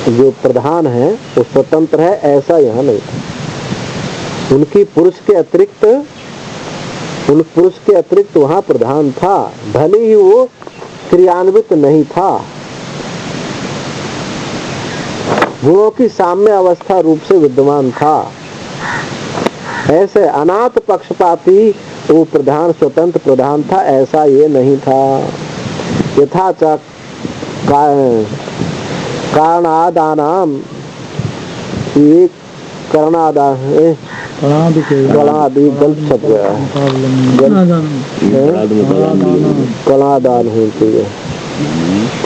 जो प्रधान है वो स्वतंत्र है, ऐसा यहाँ नहीं था। उनकी पुरुष के अतिरिक्त वहाँ प्रधान था, भले ही वो क्रियान्वित नहीं था, गुणों की साम्य अवस्था रूप से विद्यमान था। ऐसे अनाथ पक्षपाती वो प्रधान स्वतंत्र प्रधान था, ऐसा ये नहीं था। यथा च कारणादानाम, एक कणादि गलत शब्द है, कणादान होना चाहिए,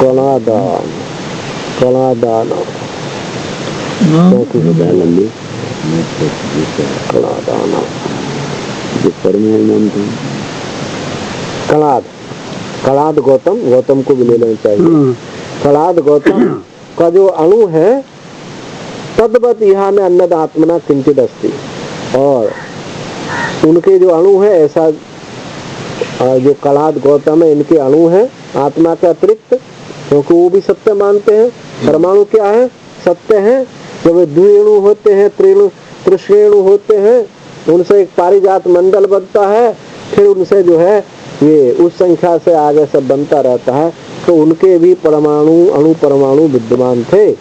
कणादान कणाद गौतम को भी ले लेना चाहिए। कणाद गौतम का जो अणु है तद्वत यहाँ में अन्नद आत्मना किंचित अस्ति, और उनके जो अणु है ऐसा जो कणाद गौतम है इनके अणु है आत्मा के अतिरिक्त, क्योंकि वो भी सत्य मानते हैं। परमाणु क्या है? सत्य है। जब वे द्विअणु होते हैं, त्रिश्रेणु होते हैं, उनसे एक पारिजात मंडल बनता है, फिर उनसे जो है ये उस संख्या से आगे सब बनता रहता है। तो उनके भी परमाणु अणु परमाणु विद्यमान थे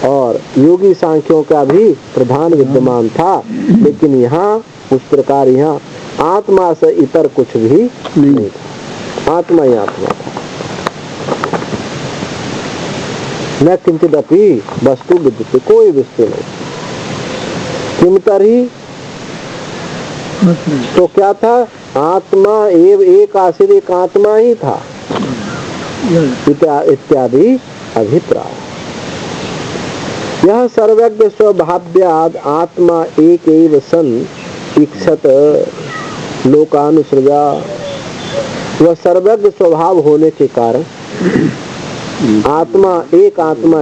और योगी सांख्यों का भी प्रधान विद्यमान था, लेकिन यहाँ उस प्रकार यहाँ आत्मा से इतर कुछ भी नहीं था, आत्मा ही आत्मा था। न किंचिदपि वस्तु विद्यते, कोई वस्तु नहीं। किमतरी, तो क्या था? आत्मा एव एक आश्रित एक आत्मा ही था इत्यादि अभिप्राय। यह सर्वज्ञ स्वभाव्याद आत्मा एक एव सन इक्षत लोकानुसृजा, वह सर्वज्ञ स्वभाव होने के कारण आत्मा एक आत्मा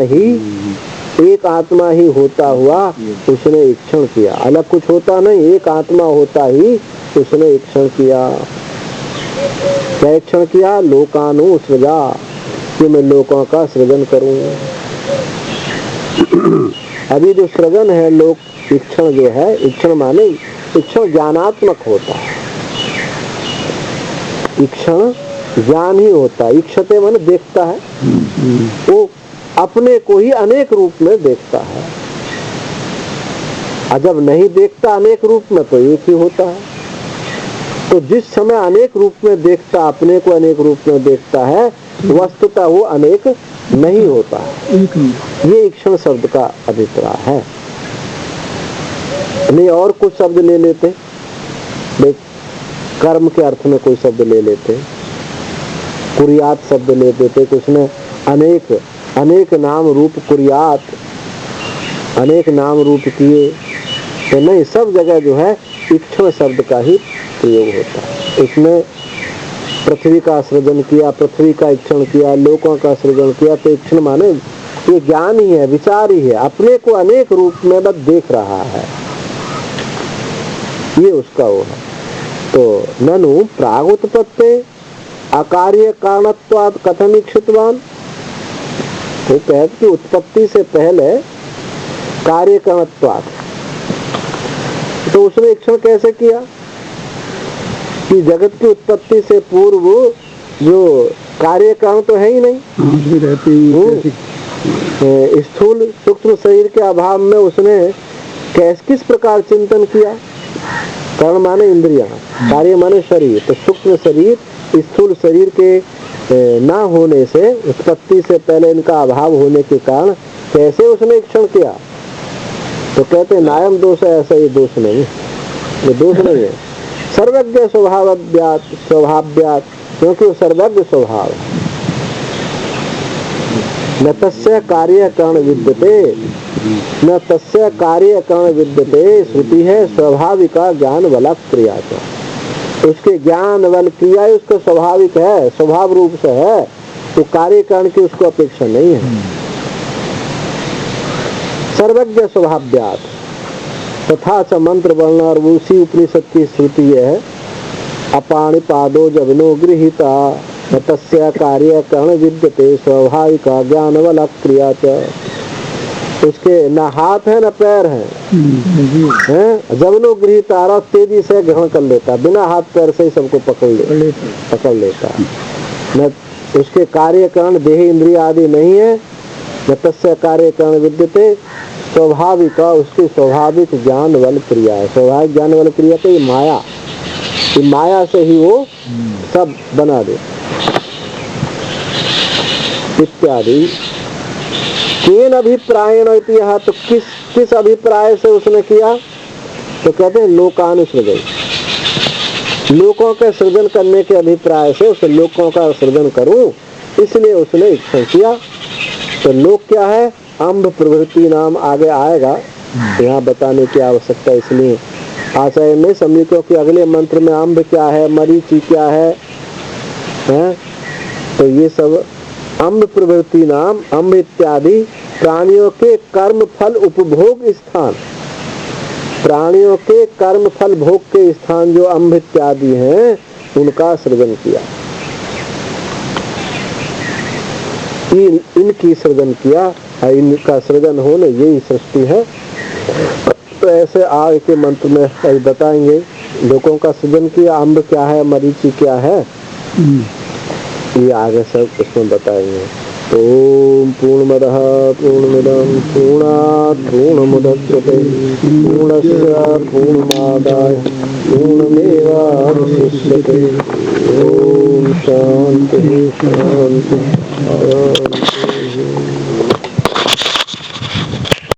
ही होता हुआ उसने इक्षण किया, अलग कुछ होता नहीं, एक आत्मा होता ही उसने इक्षण किया। क्या इक्षण किया? लोकानुसृजा, कि मैं लोगों का सृजन करूं। अभी जो सृजन है लोक इक्षण जो है, इक्षण माने इक्षण ज्ञानात्मक होता है, इक्षण ज्ञान ही होता है। इक्षते माने देखता है, वो अपने को ही अनेक रूप में देखता है, और जब नहीं देखता अनेक रूप में तो एक ही होता है। तो जिस समय अनेक रूप में देखता, अपने को अनेक रूप में देखता है, वस्तुतः वो अनेक नहीं होता है। ये इक्षण शब्द का अभिप्राय है। नहीं और कुछ शब्द ले लेते, देख कर्म के अर्थ में कोई शब्द ले लेते, कुरियात शब्द ले देते, कुछ में अनेक नाम रूप कुरियात, अनेक नाम रूप किए, तो नहीं, सब जगह जो है इक्षण शब्द का ही प्रयोग होता है। इसमें पृथ्वी का सृजन किया, पृथ्वी का इक्षण किया, लोकों का सृजन किया, तो इक्षण माने ये ज्ञान ही है, विचार ही है, अपने को अनेक रूप में बस देख रहा है, ये उसका वो है। तो ननु प्रागुत्पत्ति अकार्य कारणत्वाद कथम इक्षितवान, तो कहते कि उत्पत्ति से पहले कार्य कारणत्वाद, तो उसने इक्षण कैसे किया कि जगत की उत्पत्ति से पूर्व जो कार्य कारण तो है ही नहीं। स्थूल सूक्ष्म शरीर के अभाव में उसने किस प्रकार चिंतन किया। कारण माने इंद्रियां, कार्य माने शरीर, तो सूक्ष्म शरीर स्थूल शरीर के ना होने से, उत्पत्ति से पहले इनका अभाव होने के कारण कैसे उसने क्षण किया। तो कहते हैं नायम दोष है, ऐसा ये दोष नहीं, ये दोष नहीं है। सर्वज्ञ स्वभाव्यात, क्योंकि वो सर्वज्ञ स्वभाव है। न तस्य कार्य कारण विद्यते, न तस्य कार्य कारण विद्यते, श्रुति है स्वाभाविका ज्ञान बला क्रिया। उसके ज्ञान बल क्रिया उसका स्वाभाविक है, स्वभाव रूप से है, तो कार्य कारण की उसको अपेक्षा नहीं है। सर्वज्ञ स्वभाव्यात तथा च मंत्र वर्ण, और उसी उपनिषद की श्रुति है अपाणि पादो जवनो गृहीता तस्य कार्य कारण विद्यते स्वाभाविका ज्ञान बल क्रिया च। उसके न हाथ है न पैर है, जवनो गृहीता, तेजी से ग्रहण कर लेता, बिना हाथ पैर से ही सबको पकड़ लेता। न उसके कार्य कारण देह इंद्रिय आदि नहीं है, न तस्य कार्य कारण विद्यते स्वाभाविका, उसकी स्वाभाविक ज्ञान बल क्रिया है। स्वाभाविक ज्ञान बल क्रिया तो ये माया से ही वो सब बना दे इत्यादि। केन अभिप्रायण इतिहा, तो किस अभिप्राय से उसने किया। तो कहते हैं लोकानुसृजन, लोकों के सृजन करने के अभिप्राय से, उस लोकों का सृजन करूं इसलिए उसने इच्छा किया। तो लोक क्या है, अम्भ प्रवृत्ति नाम आगे आएगा, यहाँ बताने की आवश्यकता इसलिए आचार्य ने समझी, क्योंकि अगले मंत्र में अम्भ क्या है, मरीचि क्या है? तो ये सब अम्भ प्रवृत्ति नाम, अम्भ इत्यादि प्राणियों के कर्म फल उपभोग स्थान, प्राणियों के कर्म फल भोग के स्थान जो अम्भ इत्यादि हैं उनका सृजन किया, इनकी सृजन किया, इनका सृजन होने यही सृष्टि है। तो ऐसे आगे के मंत्र में बताएंगे लोगों का सृजन किया, अम्ब क्या है, मरीचि क्या है, ये आगे सब इसमें बताएंगे। ओम पूर्णमदः पूर्णमिदं पूर्णात् पूर्णमुदच्यते पूर्णस्य पूर्णमादाय पूर्णमेवावशिष्यते। ओम शांति शांति शांति।